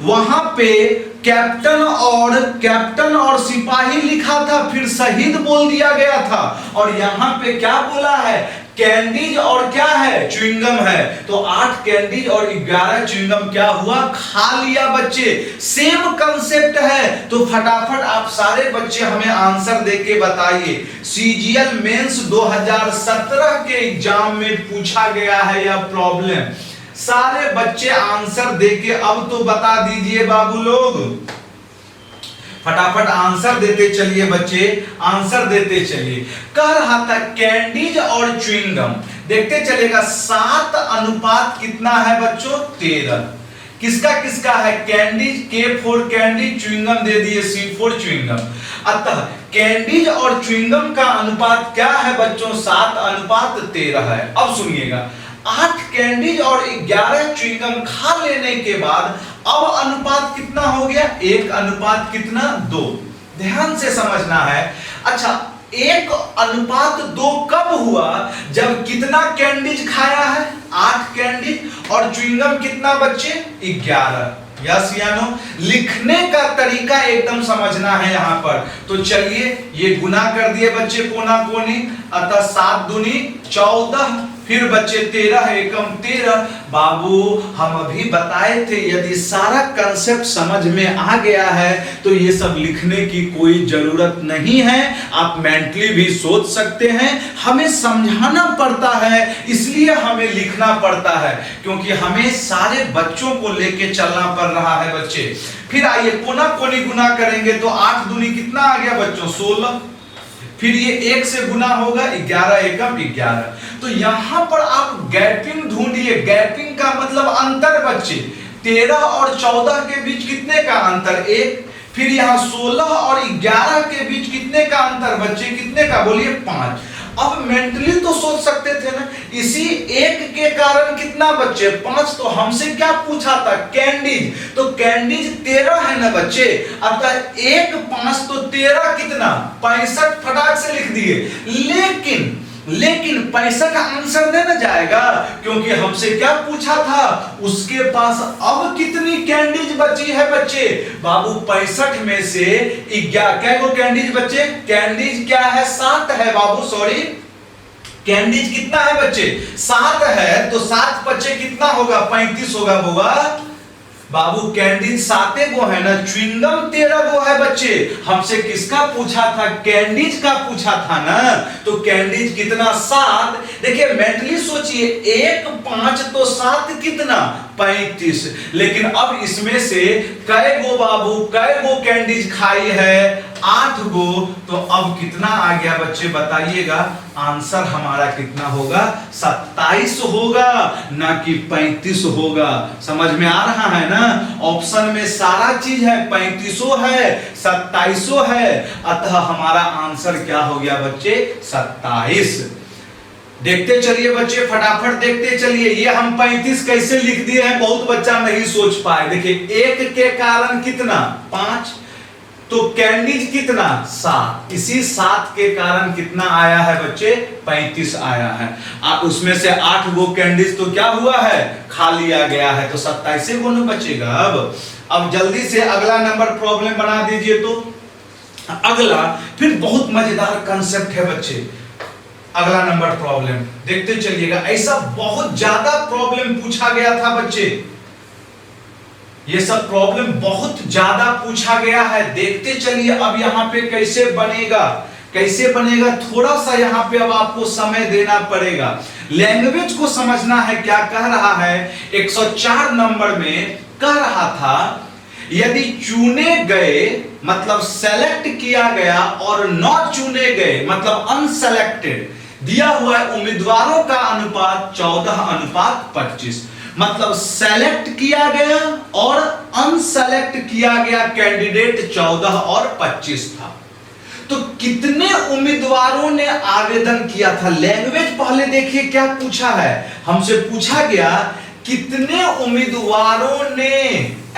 वहां पे कैप्टन और सिपाही लिखा था, फिर शहीद बोल दिया गया था, और यहां पे क्या बोला है, कैंडीज और क्या है, च्युइंगम है। तो 8 कैंडीज और 11 च्युइंगम क्या हुआ, खा लिया बच्चे। सेम कंसेप्ट है। तो फटाफट आप सारे बच्चे हमें आंसर देके बताइए। सीजीएल मेंस 2017 के एग्जाम में पूछा गया है यह प्रॉब्लम। सारे बच्चे आंसर देके अब तो बता दीजिए बाबू लोग, फटाफट आंसर देते चलिए बच्चे, आंसर देते चलिए। कह रहा था कैंडीज और च्युइंगम, देखते चलेगा 7 अनुपात कितना है बच्चों, 13। किसका किसका है, कैंडीज, K4 कैंडीज, च्युइंगम दे दिए C4 च्युइंगम। अतः कैंडीज और च्युइंगम का अनुपात क्या है बच्चों, 7:13 है। अब सुनिएगा, 8 कैंडीज और 11 च्युइंगम खा लेने के बाद अब अनुपात कितना हो गया, 1:2। ध्यान से समझना है। अच्छा, 1:2 कब हुआ, जब कितना कैंडीज खाया है, 8 कैंडीज, और च्युइंगम कितना बच्चे, 11। यस या नो? लिखने का तरीका एकदम समझना है यहां पर। तो चलिए ये गुना कर दिए बच्चे, कोना कोनी, अतः 7 दूनी 14, फिर बच्चे 13 एकम 13। बाबू हम अभी बताए थे, यदि सारा कंसेप्ट समझ में आ गया है तो ये सब लिखने की कोई जरूरत नहीं है। आप मेंटली भी सोच सकते हैं। हमें समझाना पड़ता है, इसलिए हमें लिखना पड़ता है, क्योंकि हमें सारे बच्चों को लेके चलना पड़ रहा है बच्चे। फिर आइए कोना कोनी गुना करेंगे तो 8 दूनी कितना आ गया बच्चों, 16। फिर ये 1 से गुना होगा, 11 एकम 11। तो यहां पर आप गैपिंग ढूंढिए। गैपिंग का मतलब अंतर बच्चे, 13 और 14 के बीच कितने का अंतर, 1। फिर यहाँ 16 और 11 के बीच कितने का अंतर बच्चे, कितने का बोलिए, 5। अब मेंटली तो सोच सकते थे ना, इसी 1 के कारण कितना बच्चे, 5। तो हमसे क्या पूछा था, कैंडीज, तो कैंडीज 13 है ना बच्चे। अतः 1 5 तो 13 कितना, 65 फटाक से लिख दिए। लेकिन 65 आंसर देना जाएगा, क्योंकि हमसे क्या पूछा था, उसके पास अब कितनी कैंडीज बची है बच्चे। बाबू 65 में से 11 क्या गो कैंडीज बच्चे, कैंडीज क्या है, 7 है बाबू, सॉरी कैंडीज कितना है बच्चे, 7 है। तो 7 बच्चे कितना होगा, 35 होगा। बाबू कैंडीज 7 गो है ना, च्युइंगम 13 गो है बच्चे। हमसे किसका पूछा था? कैंडीज का पूछा था ना। तो कैंडीज कितना? 7। देखिए मेंटली सोचिए, 1 5 तो 7 कितना? 35। लेकिन अब इसमें से कै गो बाबू, कै गो कैंडीज खाई है? 8 गो। तो अब कितना आ गया बच्चे बताइएगा? आंसर हमारा कितना होगा? 27 होगा, ना कि 35 होगा। समझ में आ रहा है ना? ऑप्शन में सारा चीज है, 35 है, 27 है, अतः हमारा आंसर क्या हो गया बच्चे? 27। देखते चलिए बच्चे, फटाफट देखते चलिए। ये हम 35 कैसे लिख दिए हैं, बहुत बच्चा नहीं सोच पाए। देखिए 1 के कारण कितना? 5। तो कैंडीज कितना? 7। इसी 7 के कारण कितना आया है बच्चे? 35 आया है। उसमें से 8 गो कैंडीज तो क्या हुआ है? खा लिया गया है, तो 27 गो न बचेगा। अब जल्दी से अगला नंबर प्रॉब्लम बना दीजिए। तो अगला फिर बहुत मजेदार कंसेप्ट है बच्चे। अगला नंबर प्रॉब्लम देखते चलिएगा। ऐसा बहुत ज्यादा प्रॉब्लम पूछा गया था बच्चे, ये सब प्रॉब्लम बहुत ज्यादा पूछा गया है। देखते चलिए अब यहां पे कैसे बनेगा, कैसे बनेगा। थोड़ा सा यहां पे अब आपको समय देना पड़ेगा, लैंग्वेज को समझना है। क्या कह रहा है? 104 नंबर में कह रहा था, यदि चुने गए मतलब सेलेक्ट किया गया और नॉट चुने गए मतलब अनसेलेक्टेड, दिया हुआ है उम्मीदवारों का अनुपात 14:25। मतलब सेलेक्ट किया गया और अनसेलेक्ट किया गया कैंडिडेट 14 और 25 था। तो कितने उम्मीदवारों ने आवेदन किया था? लैंग्वेज पहले देखिए क्या पूछा है। हमसे पूछा गया कितने उम्मीदवारों ने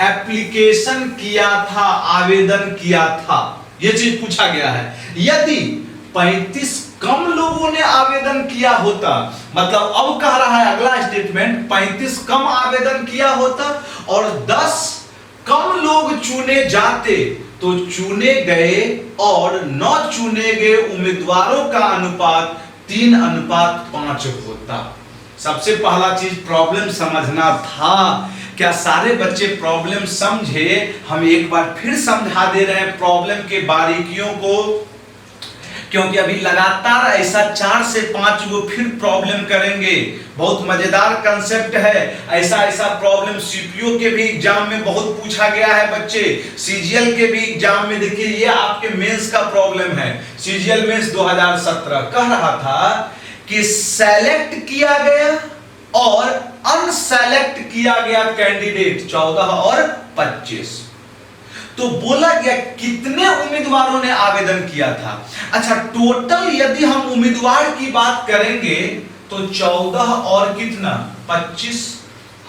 एप्लीकेशन किया था, आवेदन किया था, यह चीज पूछा गया है। यदि 35 कम लोगों ने आवेदन किया होता, मतलब अब कह रहा है अगला स्टेटमेंट, 35 कम आवेदन किया होता और 10 कम लोग चुने जाते, तो चुने गए और न चुने गए उम्मीदवारों का अनुपात 3:5 होता। सबसे पहला चीज प्रॉब्लम समझना था। क्या सारे बच्चे प्रॉब्लम समझे? हम एक बार फिर समझा दे रहे हैं प्रॉब्लम के बारीकियों को, क्योंकि अभी लगातार ऐसा 4 से 5 गो फिर प्रॉब्लम करेंगे। बहुत मजेदार कंसेप्ट है। ऐसा प्रॉब्लम सीपीओ के भी एग्जाम में बहुत पूछा गया है बच्चे, सीजीएल के भी एग्जाम में। देखिए ये आपके मेंस का प्रॉब्लम है, सीजीएल मेंस 2017 कह रहा था कि सेलेक्ट किया गया और अनसेलेक्ट किया गया कैंडिडेट 14 और 25। तो बोला गया कितने उम्मीदवारों ने आवेदन किया था। अच्छा, टोटल यदि हम उम्मीदवार की बात करेंगे तो 14 और कितना 25,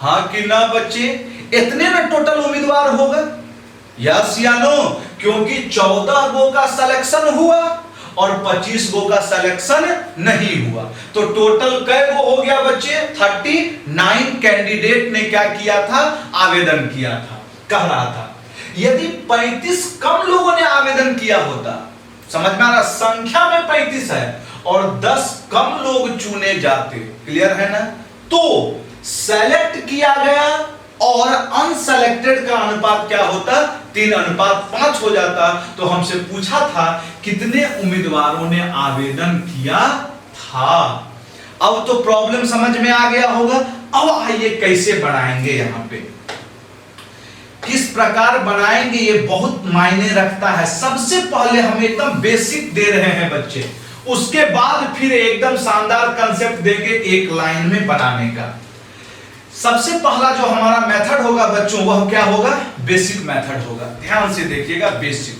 हाँ कि ना बच्चे? इतने में टोटल उम्मीदवार होगा, यस या नो? क्योंकि 14 गो का सिलेक्शन हुआ और 25 गो का सिलेक्शन नहीं हुआ, तो टोटल कै गो हो गया बच्चे? 39 कैंडिडेट ने क्या किया था? आवेदन किया था। कह रहा था यदि 35 कम लोगों ने आवेदन किया होता, समझ में आ रहा? संख्या में 35 है और 10 कम लोग चुने जाते, क्लियर है ना? तो सेलेक्ट किया गया और अनसेलेक्टेड का अनुपात क्या होता? 3:5 हो जाता। तो हमसे पूछा था कितने उम्मीदवारों ने आवेदन किया था। अब तो प्रॉब्लम समझ में आ गया होगा। अब आइए कैसे बनाएंगे, यहां पे किस प्रकार बनाएंगे, ये बहुत मायने रखता है। सबसे पहले हम एकदम बेसिक दे रहे हैं बच्चे, उसके बाद फिर एकदम शानदार कंसेप्ट देंगे एक लाइन में बनाने का। सबसे पहला जो हमारा मेथड होगा बच्चों, वह क्या होगा? बेसिक मेथड होगा। ध्यान से देखिएगा, बेसिक।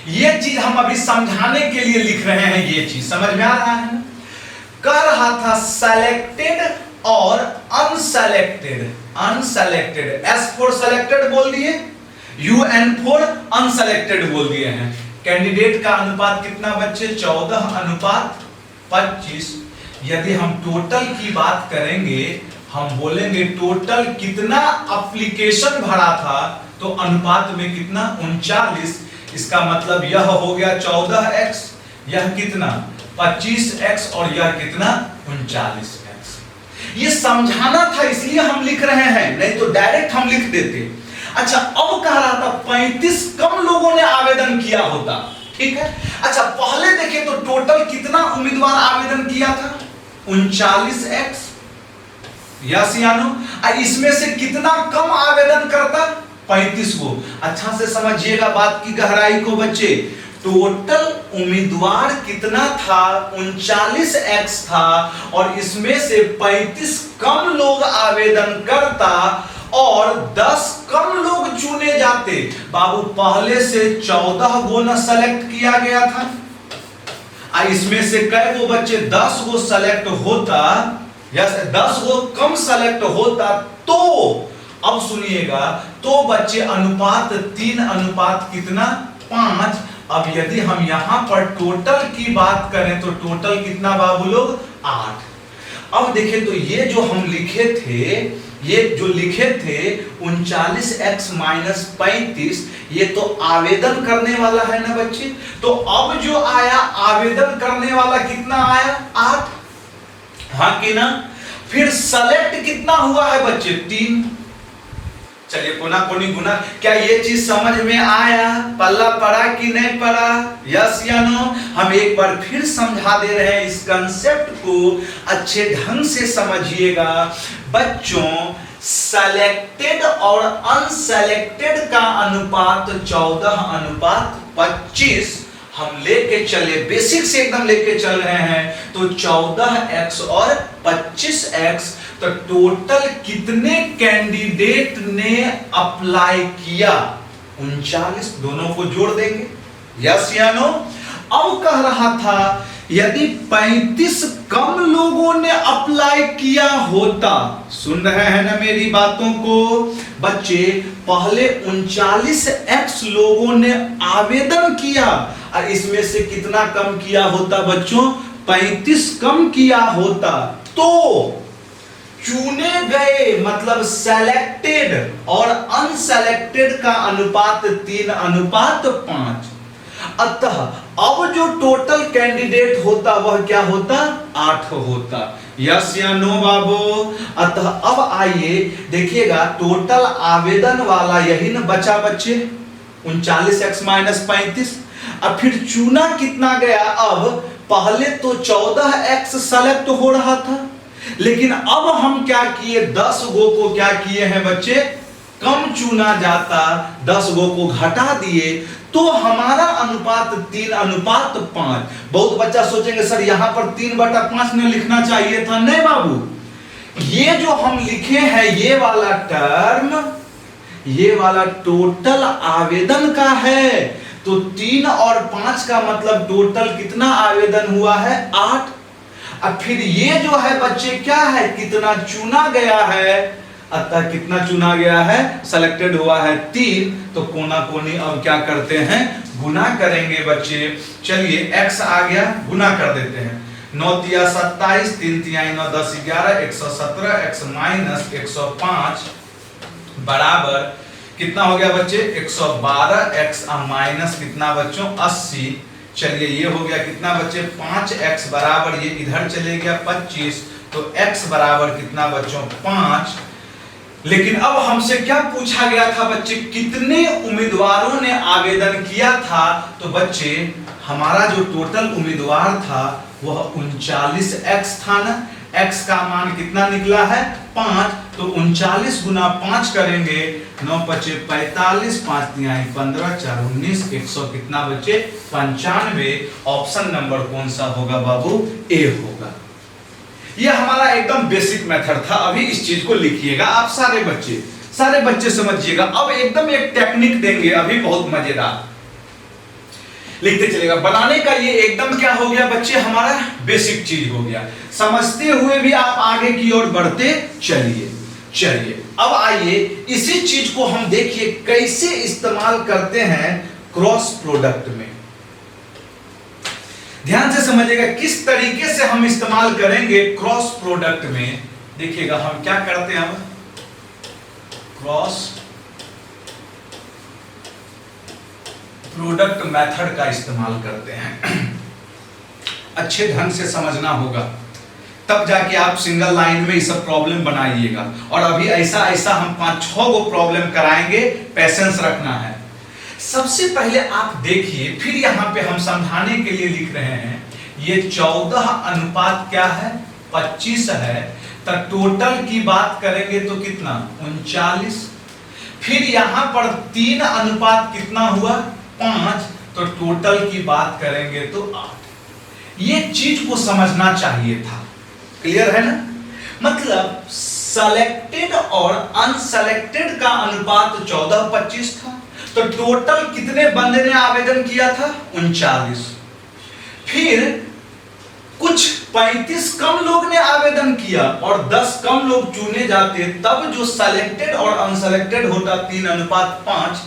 ये चीज हम अभी समझाने के लिए लिख रहे हैं, ये चीज समझ में आ रहा है? कह रहा था सेलेक्टेड और unselected. Unselected, S for selected बोल दिए, यूएन फॉर अनसेलेक्टेड बोल दिए हैं। कैंडिडेट का अनुपात कितना बच्चे? 14:25। यदि हम टोटल की बात करेंगे, हम बोलेंगे टोटल कितना एप्लीकेशन भरा था, तो अनुपात में कितना? 39। इसका मतलब यह हो गया 14x, यह कितना? 25x और यह कितना? 39x। ये समझाना था इसलिए हम लिख रहे हैं, नहीं तो डायरेक्ट हम लिख देते। अच्छा, अब कह रहा था 35 कम लोगों ने आवेदन किया होता, ठीक है। अच्छा, पहले देखें तो टोटल कितना उम्मीदवार आवेदन किया था? 39x, यस या नो? इसमें से कितना कम आवेदन करता? 35 को। अच्छा से समझिएगा बात की गहराई को बच्चे। टोटल उम्मीदवार कितना था? 39x था, और इसमें से 35 कम लोग आवेदन करता और 10 कम लोग चुने जाते। बाबू, पहले से 14 गो न सेलेक्ट किया गया था, इसमें से कै गो बच्चे? 10 गो सेलेक्ट होता, यस 10 गो कम सेलेक्ट होता, तो अब सुनिएगा, तो बच्चे अनुपात 3 अनुपात कितना? 5। अब यदि हम यहां पर टोटल की बात करें तो टोटल कितना बाबू लोग? 8। अब देखें तो ये जो हम लिखे थे, ये जो लिखे थे 39x माइनस 35, ये तो आवेदन करने वाला है ना बच्चे। तो अब जो आया आवेदन करने वाला कितना आया? 8, हाँ कि ना? फिर सेलेक्ट कितना हुआ है बच्चे? 3। चलिए कोना कोनी गुना, क्या ये चीज समझ में आया? पल्ला पड़ा कि नहीं पड़ा? यस या नो? हम एक बार फिर समझा दे रहे हैं, इस कंसेप्ट को अच्छे ढंग से समझिएगा बच्चों। सेलेक्टेड और अनसेलेक्टेड का अनुपात 14 अनुपात 25 हम लेके चले, बेसिक से एकदम लेके चल रहे हैं। तो 14x और 25x, तो टोटल कितने कैंडिडेट ने अप्लाई किया? 39। दोनों को जोड़ देंगे, यस या नो? अब कह रहा था यदि 35 कम लोगों ने अप्लाई किया होता, सुन रहे हैं ना मेरी बातों को बच्चे? पहले 39x लोगों ने आवेदन किया, और इसमें से कितना कम किया होता बच्चों? 35 कम किया होता, तो चुने गए मतलब सेलेक्टेड और अनसेलेक्टेड का अनुपात 3 अनुपात 5। अतः अब जो टोटल कैंडिडेट होता वह क्या होता? 8 होता, यस या नो बाबू? अतः अब आइए देखिएगा, टोटल आवेदन वाला यही न बचा बच्चे, 39x माइनस 35। अब फिर चुना कितना गया? अब पहले तो 14x सेलेक्ट हो रहा था, लेकिन अब हम क्या किए? 10 गो को क्या किए हैं बच्चे? कम चुना जाता, 10 गो को घटा दिए, तो हमारा अनुपात 3 अनुपात 5। बहुत बच्चा सोचेंगे सर यहां पर 3/5 ने लिखना चाहिए था। नहीं बाबू, ये जो हम लिखे हैं ये वाला टर्म, ये वाला टोटल आवेदन का है। तो 3 और 5 का मतलब टोटल कितना आवेदन हुआ है? 8। अब फिर ये जो है बच्चे क्या है? कितना चुना गया है? अतः कितना चुना गया है? सेलेक्टेड हुआ है 3। तो कोना कोनी अब क्या करते हैं? गुना करेंगे बच्चे। चलिए x आ गया, गुना कर देते हैं। 9 तिया 27, 3 तिया 9 10 11, 117 x माइनस 105 बराबर कितना हो गया बच्चे? 112 x माइनस कितना बच्चों? 80। चलिए ये हो गया कितना बच्चे? 5x बराबर, ये इधर चले गया 25, तो x बराबर कितना बच्चों? 5। लेकिन अब हमसे क्या पूछा गया था बच्चे? कितने उम्मीदवारों ने आवेदन किया था? तो बच्चे हमारा जो टोटल उम्मीदवार था वह 39x था ना। x का मान कितना निकला है? 5। तो 39 गुना 5 करेंगे, 9 पचे 45, 5 तिहाई 15, 4 19, 100 कितना बच्चे? 95। ऑप्शन नंबर कौन सा होगा बाबू? ए होगा। ये हमारा एकदम बेसिक मेथड था। अभी इस चीज को लिखिएगा आप सारे बच्चे समझिएगा। अब एकदम एक टेक्निक देंगे अभी, बहुत मजेदार, लिखते चलेगा। बनाने का ये एकदम क्या हो गया बच्चे? हमारा बेसिक चीज हो गया। समझते हुए भी आप आगे की ओर बढ़ते चलिए अब आइए इसी चीज को हम देखिए कैसे इस्तेमाल करते हैं क्रॉस प्रोडक्ट में। ध्यान से समझिएगा किस तरीके से हम इस्तेमाल करेंगे क्रॉस प्रोडक्ट में। देखिएगा हम क्या करते हैं, अब क्रॉस प्रोडक्ट मेथड का इस्तेमाल करते हैं। अच्छे ढंग से समझना होगा तब जाके आप सिंगल लाइन में ये सब प्रॉब्लम बनाइएगा। और अभी ऐसा ऐसा हम 5-6 गो प्रॉब्लम कराएंगे, पेशेंस रखना है। सबसे पहले आप देखिए, फिर यहाँ पे हम समझाने के लिए लिख रहे हैं, ये 14 अनुपात क्या है, 25 है। तो टोटल की बात करेंगे तो कितना, 39। फिर यहां पर 3 अनुपात कितना हुआ, 5। तो टोटल की बात करेंगे तो 8। ये चीज को समझना चाहिए था। क्लियर है ना? मतलब सेलेक्टेड और अनसेलेक्टेड का अनुपात 14-25 था। तो टोटल कितने बंदे ने आवेदन किया था, 39। फिर कुछ 35 कम लोग ने आवेदन किया और 10 कम लोग चुने जाते, तब जो सेलेक्टेड और अनसेलेक्टेड होता 3:5।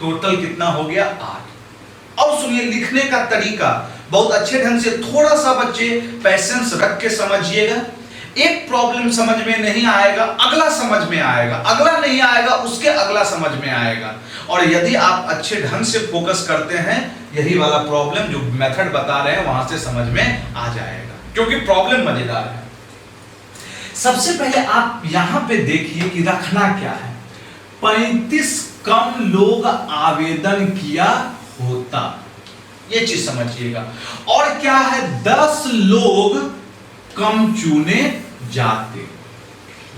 टोटल कितना हो गया, 8। अब सुनिए लिखने का तरीका बहुत अच्छे ढंग से, थोड़ा सा बच्चे पेशेंस रख के समझिएगा। एक प्रॉब्लम समझ में नहीं आएगा, अगला समझ में आएगा, अगला नहीं आएगा, उसके अगला समझ में आएगा। और यदि आप अच्छे ढंग से फोकस करते हैं, यही वाला प्रॉब्लम जो मेथड बता रहे हैं वहां से समझ में आ जाएगा, क्योंकि प्रॉब्लम मजेदार है। सबसे पहले आप यहां पे देखिए कि रखना क्या है। 35 कम लोग आवेदन किया होता, ये चीज समझिएगा। और क्या है, 10 लोग कम चुने जाते।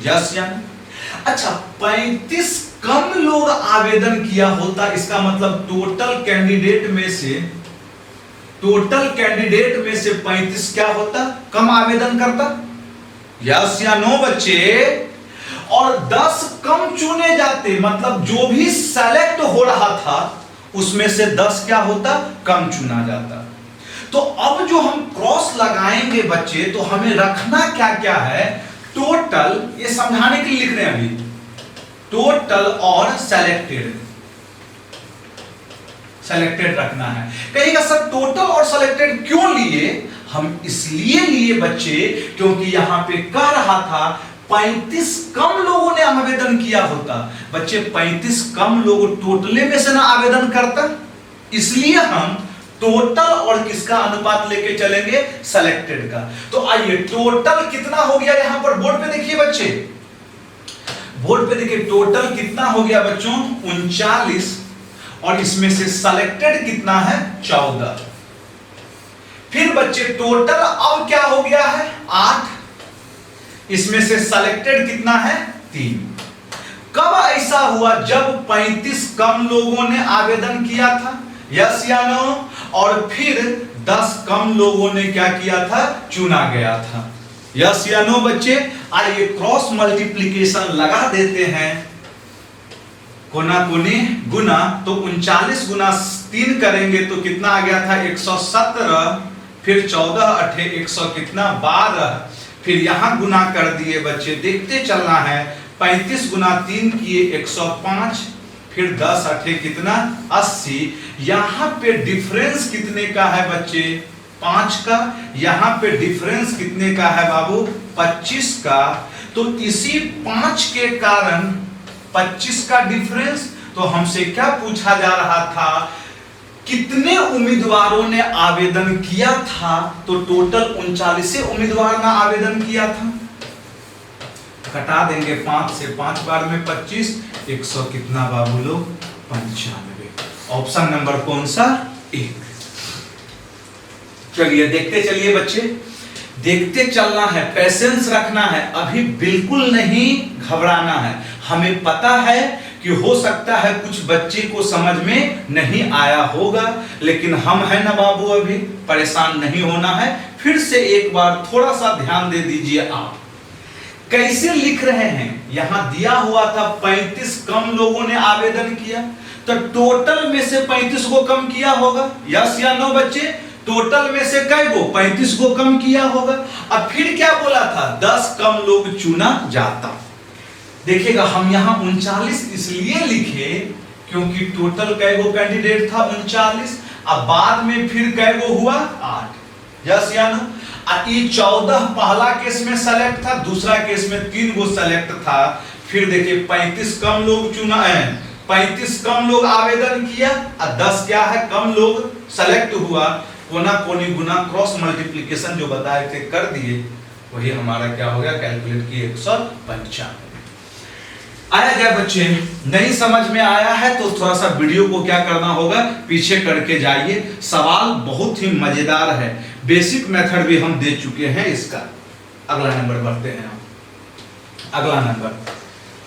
यस या नहीं? अच्छा, 35 कम लोग आवेदन किया होता, इसका मतलब टोटल कैंडिडेट में से 35 क्या होता, कम आवेदन करता। यस या नो बच्चे? और 10 कम चुने जाते, मतलब जो भी सेलेक्ट हो रहा था उसमें से 10 क्या होता, कम चुना जाता। तो अब जो हम क्रॉस लगाएंगे बच्चे, तो हमें रखना क्या क्या है, टोटल, ये समझाने के लिए लिख रहे हैं अभी, टोटल और सेलेक्टेड रखना है। कहेगा सर टोटल और सेलेक्टेड क्यों लिए? हम इसलिए लिए बच्चे क्योंकि यहां पे कह रहा था 35 कम लोगों ने आवेदन किया होता। बच्चे 35 कम लोग टोटले में से ना आवेदन करता, इसलिए हम टोटल और किसका अनुपात लेके चलेंगे, सेलेक्टेड का। तो आइए टोटल कितना हो गया, यहां पर बोर्ड पे देखिए बच्चे, बोर्ड पे देखिए टोटल कितना हो गया बच्चों, 39। और इसमें से सेलेक्टेड कितना है, 14। फिर बच्चे टोटल अब क्या हो गया है, 8। इसमें से सेलेक्टेड कितना है, 3। कब ऐसा हुआ, जब 35 कम लोगों ने आवेदन किया था। यस या नो? और फिर 10 कम लोगों ने क्या किया था, चुना गया था। यस या नो बच्चे? आइए क्रॉस मल्टीप्लिकेशन लगा देते हैं, कोना कोनी गुना। तो 39 गुना 3 करेंगे तो कितना आ गया था, 117। फिर 14 8 100 कितना, 12। फिर यहां गुना कर दिए बच्चे, देखते चलना है। 35 गुना 3 किए 105। फिर 10 8 कितना, 80। यहां पे डिफरेंस कितने का है बच्चे, 5 का। यहां पे डिफरेंस कितने का है बाबू, 25 का। तो इसी 5 के कारण 25 का डिफरेंस। तो हमसे क्या पूछा जा रहा था, कितने उम्मीदवारों ने आवेदन किया था। तो टोटल 39 उम्मीदवार ने आवेदन किया था। घटा देंगे 5 से, 5 बार में 25, 100 कितना बाबू लोग, 95। ऑप्शन नंबर कौन सा, 1। चलिए देखते चलिए बच्चे, देखते चलना है, पेशेंस रखना है, अभी बिल्कुल नहीं घबराना है। हमें पता है कि हो सकता है कुछ बच्चे को समझ में नहीं आया होगा, लेकिन हम है ना बाबू, अभी परेशान नहीं होना है। फिर से एक बार थोड़ा सा ध्यान दे दीजिए, आप कैसे लिख रहे हैं। यहां दिया हुआ था 35 कम लोगों ने आवेदन किया, तो टोटल में से 35 को कम किया होगा। यस या नो बच्चे? टोटल में से कै को, 35 को कम किया होगा। अब फिर क्या बोला था, 10 कम लोग चुना जाता। देखिएगा हम यहां 39 इसलिए लिखे क्योंकि टोटल कै गो कैंडिडेट था, 39। अब बाद में फिर कै गो हुआ, 8। यस या नो? ये 14 पहला केस में सेलेक्ट था, दूसरा केस में 3 गो सेलेक्ट था। फिर देखिए 35 कम लोग चुना है, 35 कम लोग आवेदन किया और 10 क्या है, कम लोग सेलेक्ट हुआ। कोना कोनी गुना क्रॉस मल्टीप्लिकेशन जो बताए थे कर दिए। वही हमारा क्या हो गया, कैलकुलेट की 195। आया क्या बच्चे? नहीं समझ में आया है तो थोड़ा सा वीडियो को क्या करना होगा, पीछे करके जाइए। सवाल बहुत ही मजेदार है, बेसिक मेथड भी हम दे चुके हैं इसका। अगला नंबर बढ़ते हैं हम।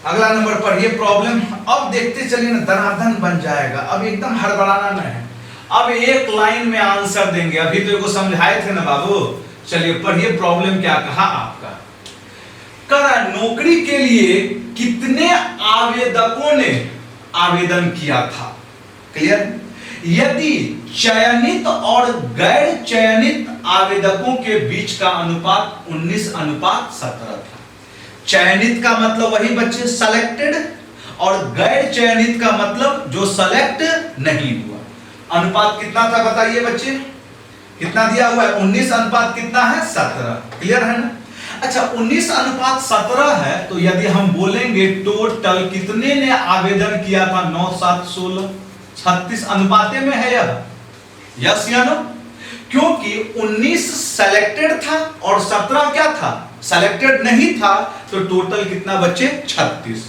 अगला नंबर पर ये प्रॉब्लम अब देखते चलिए ना, धनाधन बन जाएगा। अब एकदम हड़बड़ाना नहीं है, अब एक लाइन में आंसर देंगे। अभी तो को समझाए थे ना बाबू। चलिए पढ़िए प्रॉब्लम क्या कहा आपका। करा नौकरी के लिए कितने आवेदकों ने आवेदन किया था? क्लियर? यदि चयनित और गैर चयनित आवेदकों के बीच का अनुपात 19:17 था। चयनित का मतलब वही बच्चे सेलेक्टेड, और गैर चयनित का मतलब जो सेलेक्ट नहीं हुआ। अनुपात कितना था बताइए बच्चे, कितना दिया हुआ है? 19 अनुपात कितना है? 17। क्लियर है ना? अच्छा 19:17 है, तो यदि हम बोलेंगे टोटल कितने ने आवेदन किया था? 9, 7, 16, 36 अनुपाते में है यह, यस या नो? क्योंकि 19 सेलेक्टेड था और 17 क्या था? सेलेक्टेड नहीं था, तो टोटल कितना बच्चे? 36।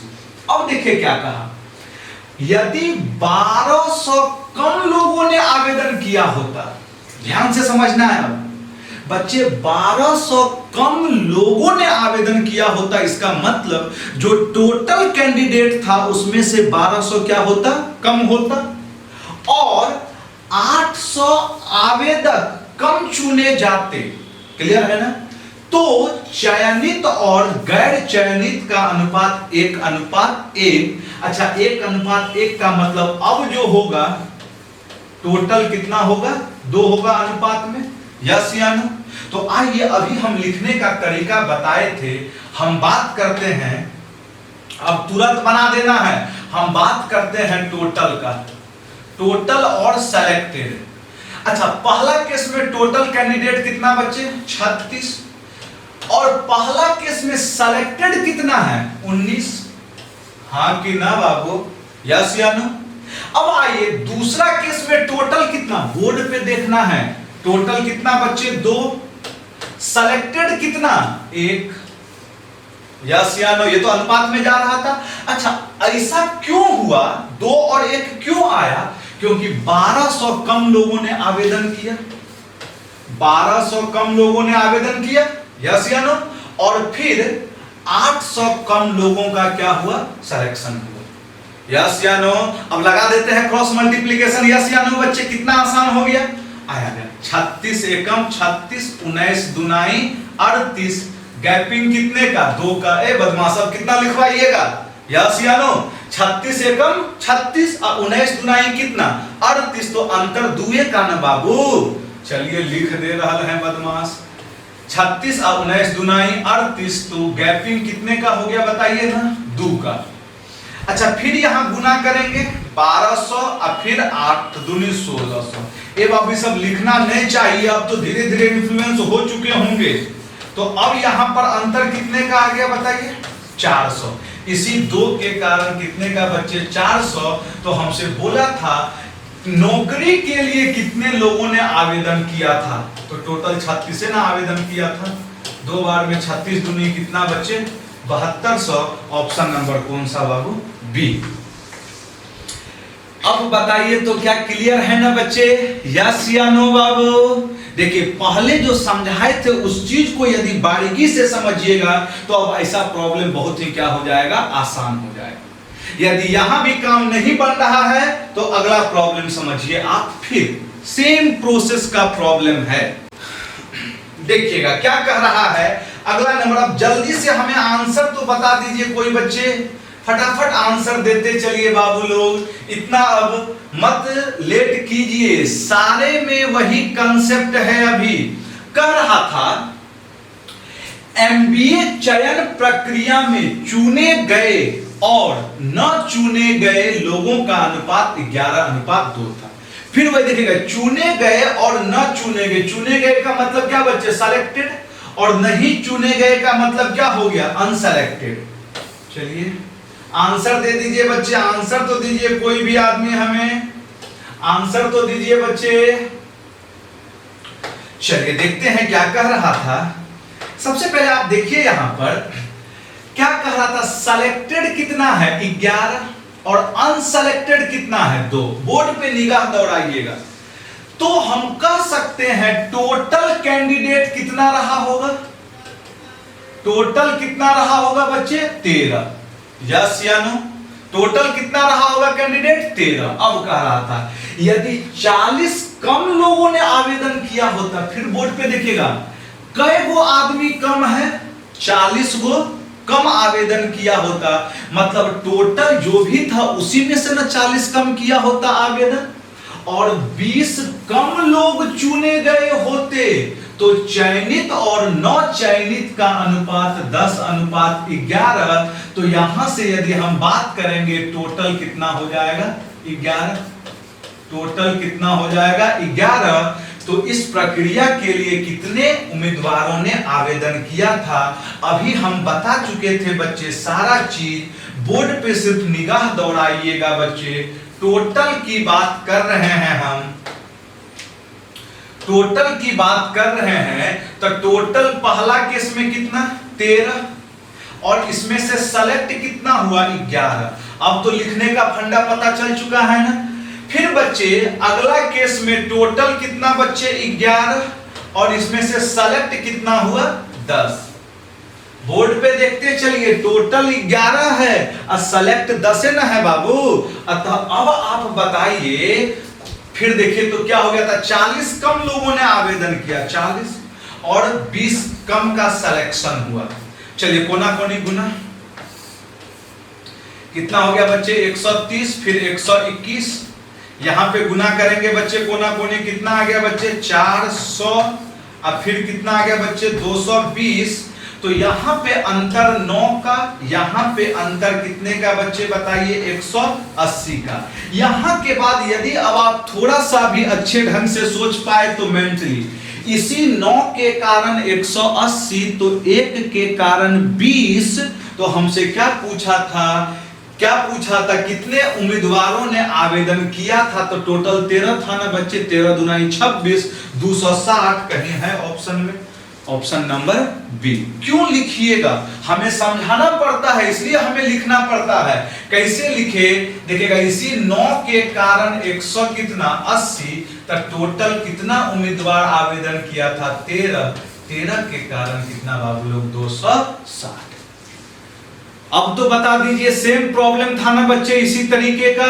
अब देखिए क्या कहा, यदि 1200 कम लोगों ने आवेदन किया होता, ध्यान से समझना है अब बच्चे, 1200 कम लोगों ने आवेदन किया होता, इसका मतलब जो टोटल कैंडिडेट था उसमें से 1200 क्या होता? कम होता, और 800 आवेदक कम चुने जाते। क्लियर है ना? तो चयनित और गैर चयनित का अनुपात 1:1। अच्छा 1:1 का मतलब अब जो होगा टोटल कितना होगा? 2 होगा अनुपात में, यस या नो? तो आइए अभी हम लिखने का तरीका बताए थे, हम बात करते हैं, अब तुरंत बना देना है। हम बात करते हैं टोटल का, टोटल और सेलेक्टेड। अच्छा पहला केस में टोटल कैंडिडेट कितना बच्चे? 36, और पहला केस में सेलेक्टेड कितना है? 19। हाँ कि ना बाबू, यस या नो? अब आइए दूसरा केस में टोटल कितना, बोर्ड पे देखना है। टोटल कितना बच्चे? 2। सेलेक्टेड कितना? 1। यस या नो? ये तो अनुपात में जा रहा था। अच्छा ऐसा क्यों हुआ? 2 और 1 क्यों आया? क्योंकि 1200 कम लोगों ने आवेदन किया, 1200 कम लोगों ने आवेदन किया, यस या नो? और फिर 800 कम लोगों का क्या हुआ? सिलेक्शन हुआ, यस या नो? अब लगा देते हैं क्रॉस मल्टीप्लिकेशन, यस या नो बच्चे? कितना आसान हो गया, आया गया। 36 एकम 36, 19 दुनाई 38, गैपिंग कितने का? 2 का। ए बदमाश अब कितना लिखवाइएगा, यस या नो? 36 एकम 36 और 19 दुनाई कितना? 38, तो अंतर 2 का ना बाबू। चलिए लिख दे रहा है बदमाश, 36 और 19 दुनाई 38, तो गैपिंग कितने का हो गया बताइए ना? 2 का। अच्छा फिर यहां गुना करेंगे 1200 और फिर 8 दूनी 1600। ये बाबू सब लिखना नहीं चाहिए, अब तो धीरे धीरे इन्फ्लुएंस हो चुके होंगे। तो अब यहां पर अंतर कितने का आ गया बताइए? 400। इसी 2 के कारण कितने का बच्चे? 400। तो हमसे बोला था नौकरी के लिए कितने लोगों ने आवेदन किया था, तो टोटल 36 ने आवेदन किया था। 2 बार में 36 दूनी कितना बच्चे? 7200। ऑप्शन नंबर कौन सा बाबू? बी। अब बताइए तो क्या क्लियर है ना बच्चे, यस या नो बाबू? देखिए पहले जो समझाए थे उस चीज को यदि बारीकी से समझिएगा तो अब ऐसा प्रॉब्लम बहुत ही क्या हो जाएगा? आसान हो जाएगा। यदि यहां भी काम नहीं बन रहा है तो अगला प्रॉब्लम समझिए आप, फिर सेम प्रोसेस का प्रॉब्लम है। देखिएगा क्या कह रहा है अगला नंबर। अब जल्दी से हमें आंसर तो बता दीजिए कोई बच्चे, फटाफट आंसर देते चलिए बाबू लोग, इतना अब मत लेट कीजिए। सारे में वही कंसेप्ट है। अभी कह रहा था एमबीए चयन प्रक्रिया में चुने गए और न चुने गए लोगों का अनुपात 11:2 था। फिर वही देखिएगा, चुने गए और न चुने गए। चुने गए का मतलब क्या बच्चे? सेलेक्टेड, और नहीं चुने गए का मतलब क्या हो गया? अनसेलेक्टेड। चलिए आंसर दे दीजिए बच्चे, आंसर तो दीजिए कोई भी आदमी, हमें आंसर तो दीजिए बच्चे। चलिए देखते हैं क्या कह रहा था। सबसे पहले आप देखिए यहां पर क्या कह रहा था, सेलेक्टेड कितना है 11 और अनसेलेक्टेड कितना है 2। बोर्ड पे निगाह दौड़ाइएगा तो हम कह सकते हैं टोटल कैंडिडेट कितना रहा होगा, टोटल कितना रहा होगा बच्चे 13। यस या नो, टोटल कितना रहा होगा कैंडिडेट 13। अब कह रहा था यदि 40 कम लोगों ने आवेदन किया होता, फिर बोर्ड पे देखिएगा कई गो आदमी कम है, 40 गो कम आवेदन किया होता, मतलब टोटल जो भी था उसी में से ना 40 कम किया होता आवेदन, और 20 कम लोग चुने गए होते तो चयनित और न चयनित का अनुपात 10:11। तो यहां से यदि हम बात करेंगे टोटल कितना हो जाएगा 11, टोटल कितना हो जाएगा 11। तो इस प्रक्रिया के लिए कितने उम्मीदवारों ने आवेदन किया था अभी हम बता चुके थे बच्चे, सारा चीज बोर्ड पे सिर्फ निगाह दौड़ाइएगा बच्चे। टोटल की बात कर रहे हैं हम, टोटल की बात कर रहे हैं तो टोटल पहला केस में कितना 13 और इसमें से सेलेक्ट कितना हुआ 11। अब तो लिखने का फंडा पता चल चुका है ना। फिर बच्चे अगला केस में टोटल कितना बच्चे 11 और इसमें से सेलेक्ट कितना हुआ 10। बोर्ड पे देखते चलिए टोटल 11 है और सेलेक्ट 10 ना है बाबू। अतः अब आप बताइए, फिर देखिए तो क्या हो गया था, 40 कम लोगों ने आवेदन किया 40 और 20 कम का सिलेक्शन हुआ। चलिए कोना कोनी गुना कितना हो गया बच्चे 130, फिर 121, यहां पे गुना करेंगे बच्चे कोना कोनी कितना आ गया बच्चे 400, अब फिर कितना आ गया बच्चे 220। तो यहां पे अंतर 9 का, यहां पे अंतर कितने का बच्चे बताइए 180 का। यहां के बाद यदि अब आप थोड़ा सा भी अच्छे ढंग से सोच पाए तो मेंटली, इसी 9 के कारण 180 तो 1 के कारण 20। तो हमसे क्या पूछा था, क्या पूछा था कितने उम्मीदवारों ने आवेदन किया था, तो टोटल 13 था ना बच्चे, 13 दूनी 26, 260 कहीं है ऑप्शन में, ऑप्शन नंबर बी। क्यों लिखिएगा, हमें समझाना पड़ता है इसलिए हमें लिखना पड़ता है। कैसे लिखे देखिएगा, इसी 9 के कारण 100 कितना 80, तो टोटल कितना उम्मीदवार आवेदन किया था 13, 13 के कारण कितना बाबू लोग 260। अब तो बता दीजिए सेम प्रॉब्लम था ना बच्चे इसी तरीके का।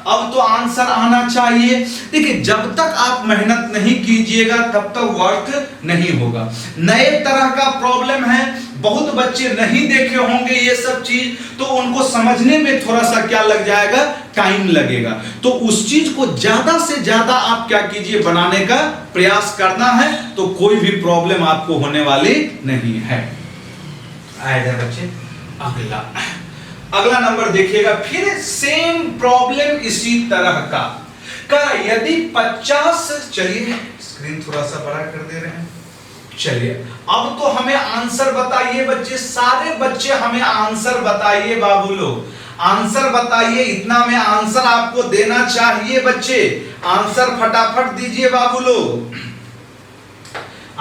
अब तो आंसर आना चाहिए। देखिए जब तक आप मेहनत नहीं कीजिएगा तब तक वर्क नहीं होगा। नए तरह का प्रॉब्लम है, बहुत बच्चे नहीं देखे होंगे ये सब चीज, तो उनको समझने में थोड़ा सा क्या लग जाएगा, टाइम लगेगा। तो उस चीज को ज्यादा से ज्यादा आप क्या कीजिए, बनाने का प्रयास करना है, तो कोई भी प्रॉब्लम आपको होने वाली नहीं है। आएगा बच्चे अगला नंबर देखिएगा, फिर सेम प्रॉब्लम इसी तरह का यदि 50, चलिए स्क्रीन थोड़ा सा बड़ा कर दे रहे हैं। चलिए अब तो हमें आंसर बताइए बच्चे, सारे बच्चे हमें आंसर बताइए बाबू लोग, आंसर बताइए। इतना में आंसर आपको देना चाहिए बच्चे, आंसर फटाफट दीजिए बाबू लोग,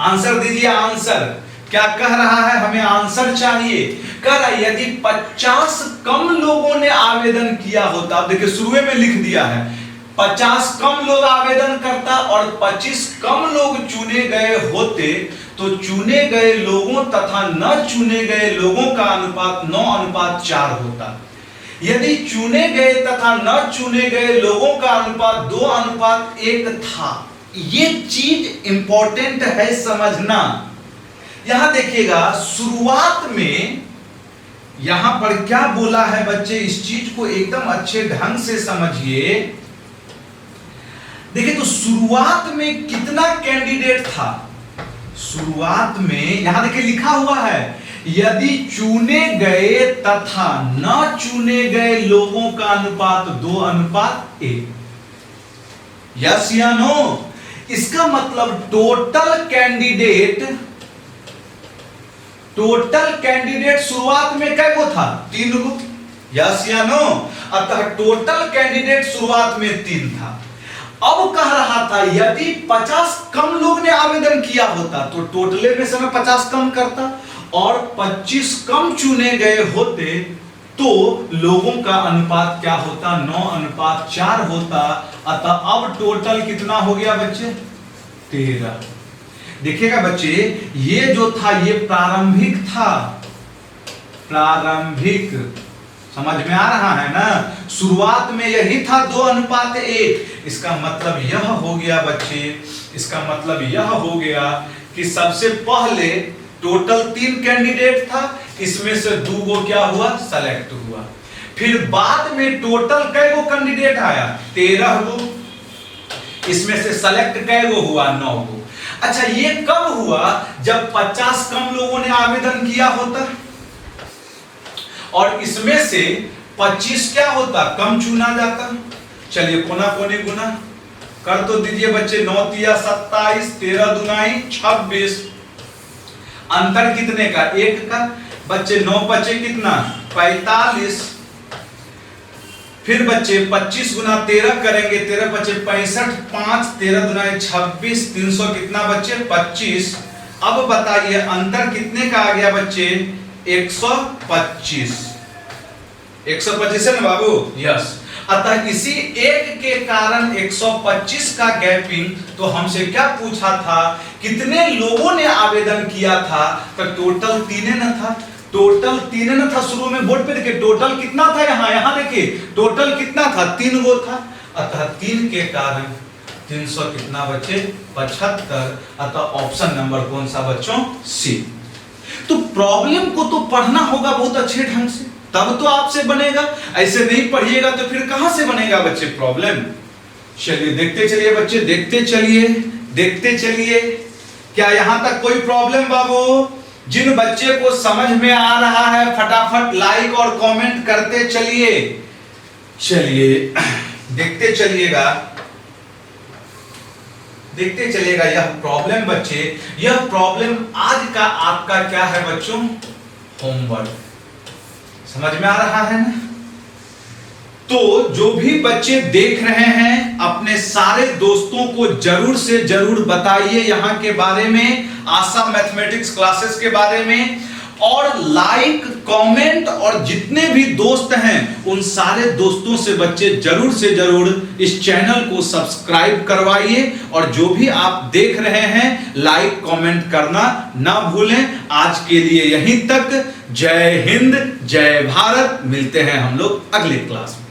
आंसर दीजिए। आंसर क्या कह रहा है, हमें आंसर चाहिए। कह रहा है यदि 50 कम लोगों ने आवेदन किया होता, देखिए शुरू में लिख दिया है 50 कम लोग आवेदन करता और 25 कम लोग चुने गए होते, तो चुने गए लोगों तथा न चुने गए लोगों का अनुपात 9:4 होता। यदि चुने गए तथा न चुने गए लोगों का अनुपात 2:1 था। ये चीज इंपॉर्टेंट है समझना। यहां देखिएगा शुरुआत में यहां पर क्या बोला है बच्चे, इस चीज को एकदम अच्छे ढंग से समझिए। देखिए तो शुरुआत में कितना कैंडिडेट था, शुरुआत में यहां देखिए लिखा हुआ है यदि चुने गए तथा न चुने गए लोगों का अनुपात 2:1। यस या नो? इसका मतलब टोटल कैंडिडेट शुरुआत में कै गो था, 3 गो। यस या नो? अतः टोटल कैंडिडेट शुरुआत में 3 था। अब कह रहा था यदि 50 कम लोग ने आवेदन किया होता तो टोटले में से मैं 50 कम करता, और 25 कम चुने गए होते तो लोगों का अनुपात क्या होता, 9:4 होता। अतः अब टोटल कितना हो गया बच्चे, 13। देखिएगा बच्चे, ये जो था ये प्रारंभिक था, प्रारंभिक, समझ में आ रहा है ना। शुरुआत में यही था 2:1। इसका मतलब यह हो गया बच्चे, इसका मतलब यह हो गया कि सबसे पहले टोटल 3 कैंडिडेट था, इसमें से 2 गो क्या हुआ, सेलेक्ट हुआ। फिर बाद में टोटल कै गो कैंडिडेट आया, 13 गो, इसमें से सेलेक्ट कै गो हुआ, 9 गो। अच्छा, ये कब हुआ, जब 50 कम लोगों ने आवेदन किया होता और इसमें से 25 क्या होता, कम चुना जाता। चलिए कोना कोने गुना कर तो दीजिए बच्चे, 9 तिया 27, 13 दुनाई 26। अंतर कितने का, 1 का। बच्चे 9 बचे कितना, 45। फिर बच्चे 25 गुना 13 करेंगे, 13 बचे 65, 5 13 दुनाई 26, 300 कितना बच्चे, 25। अब बताइए अंतर कितने का आ गया बच्चे, 125। 125 है ना बाबू, यस। अतः इसी एक के कारण 125 का गैपिंग। तो हमसे क्या पूछा था, कितने लोगों ने आवेदन किया था, तो टोटल 3 न था, टोटल 3 न था। शुरू में बोर्ड पे देखिए टोटल कितना था, यहां देखिए टोटल कितना था, 3 गो था। अतः 3 के कारण 300 कितना बच्चे, 75। अतः ऑप्शन नंबर कौन सा बच्चों, सी। तो प्रॉब्लम को तो पढ़ना होगा बहुत अच्छे ढंग से, तब तो आपसे बनेगा। ऐसे नहीं पढ़िएगा तो फिर कहां से बनेगा बच्चे प्रॉब्लम। चलिए देखते चलिए बच्चे, देखते चलिए, देखते चलिए। क्या यहां तक कोई प्रॉब्लम बाबू? जिन बच्चे को समझ में आ रहा है फटाफट लाइक और कमेंट करते चलिए। चलिए देखते चलिएगा, देखते चलिएगा। यह प्रॉब्लम बच्चे, यह प्रॉब्लम आज का आपका क्या है बच्चों, होमवर्क। समझ में आ रहा है ना। तो जो भी बच्चे देख रहे हैं अपने सारे दोस्तों को जरूर से जरूर बताइए यहां के बारे में, आशा मैथमेटिक्स क्लासेस के बारे में। और लाइक कमेंट, और जितने भी दोस्त हैं उन सारे दोस्तों से बच्चे जरूर से जरूर इस चैनल को सब्सक्राइब करवाइए। और जो भी आप देख रहे हैं लाइक कमेंट करना ना भूलें। आज के लिए यहीं तक। जय हिंद, जय भारत। मिलते हैं हम लोग अगली क्लास में।